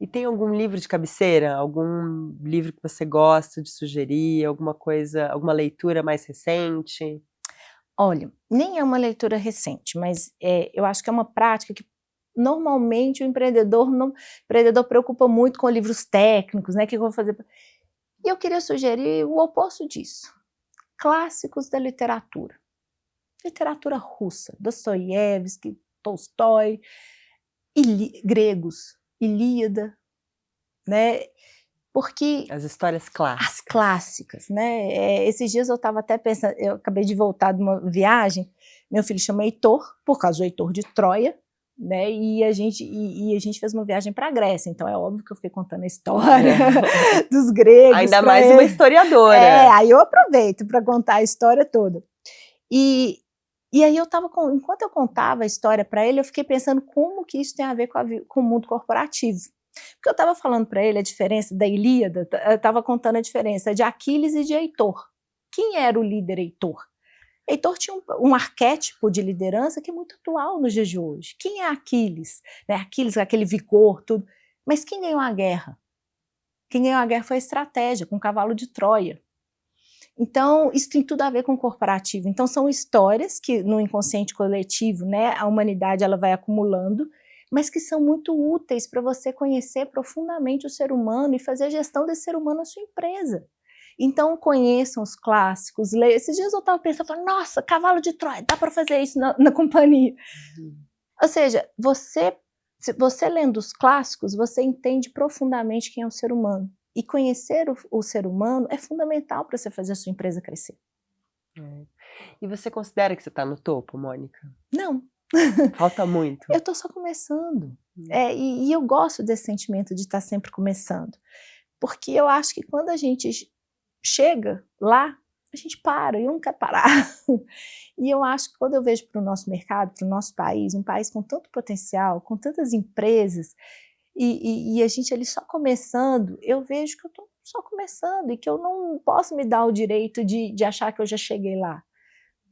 E tem algum livro de cabeceira? Algum livro que você gosta de sugerir? Alguma coisa, alguma leitura mais recente? Olha, nem é uma leitura recente, mas eu acho que é uma prática que normalmente o empreendedor preocupa muito com livros técnicos, né? O que eu vou fazer? E eu queria sugerir o oposto disso. Clássicos da literatura. Literatura russa, Dostoiévski, Tolstói, gregos, Ilíada, né? Porque As histórias as clássicas. clássicas, né? Esses dias eu estava até pensando, eu acabei de voltar de uma viagem, meu filho chama Heitor, por causa do Heitor de Troia, né? E a gente fez uma viagem para a Grécia, então é óbvio que eu fiquei contando a história dos gregos. Ainda mais uma historiadora. Aí eu aproveito para contar a história toda. E aí enquanto eu contava a história para ele, eu fiquei pensando como que isso tem a ver com o mundo corporativo. Porque eu estava falando para ele a diferença da Ilíada, eu estava contando a diferença de Aquiles e de Heitor. Quem era o líder Heitor? Heitor tinha um arquétipo de liderança que é muito atual nos dias de hoje. Quem é Aquiles? Né? Aquiles, aquele vigor, tudo. Mas quem ganhou a guerra? Quem ganhou a guerra foi a estratégia, com o cavalo de Troia. Então, isso tem tudo a ver com o corporativo. Então, são histórias que, no inconsciente coletivo, né, a humanidade ela vai acumulando, mas que são muito úteis para você conhecer profundamente o ser humano e fazer a gestão desse ser humano na sua empresa. Então, conheçam os clássicos, leiam. Esses dias eu estava pensando, nossa, cavalo de Troia, dá para fazer isso na companhia. Ou seja, se você lendo os clássicos, você entende profundamente quem é o ser humano. E conhecer o ser humano é fundamental para você fazer a sua empresa crescer. E você considera que você está no topo, Mônica? Não. Falta muito. Eu estou só começando. E eu gosto desse sentimento de estar sempre começando. Porque eu acho que quando a gente chega lá, a gente para, e eu não quero parar. E eu acho que quando eu vejo para o nosso mercado, para o nosso país, um país com tanto potencial, com tantas empresas, e a gente ali só começando, eu vejo que eu estou só começando e que eu não posso me dar o direito de achar que eu já cheguei lá.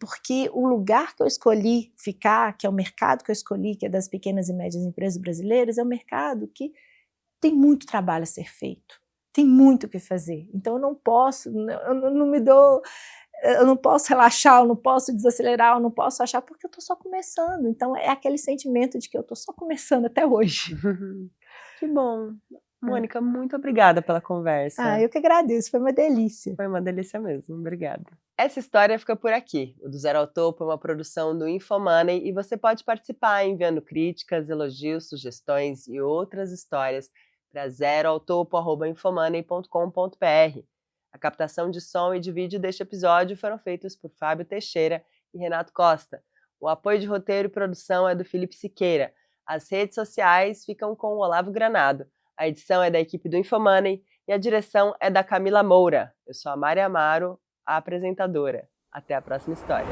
Porque o lugar que eu escolhi ficar, que é o mercado que eu escolhi, que é das pequenas e médias empresas brasileiras, é um mercado que tem muito trabalho a ser feito, tem muito o que fazer. Então eu não posso, eu não posso relaxar, eu não posso desacelerar, eu não posso achar, porque eu estou só começando. Então é aquele sentimento de que eu estou só começando até hoje. Que bom. Mônica, muito obrigada pela conversa. Eu que agradeço, foi uma delícia. Foi uma delícia mesmo, obrigada. Essa história fica por aqui. O Do Zero ao Topo é uma produção do Infomoney e você pode participar enviando críticas, elogios, sugestões e outras histórias para zeroautopo@infomoney.com.br. A captação de som e de vídeo deste episódio foram feitos por Fábio Teixeira e Renato Costa. O apoio de roteiro e produção é do Felipe Siqueira. As redes sociais ficam com o Olavo Granado. A edição é da equipe do Infomoney e a direção é da Camila Moura. Eu sou a Mari Amaro, a apresentadora. Até a próxima história.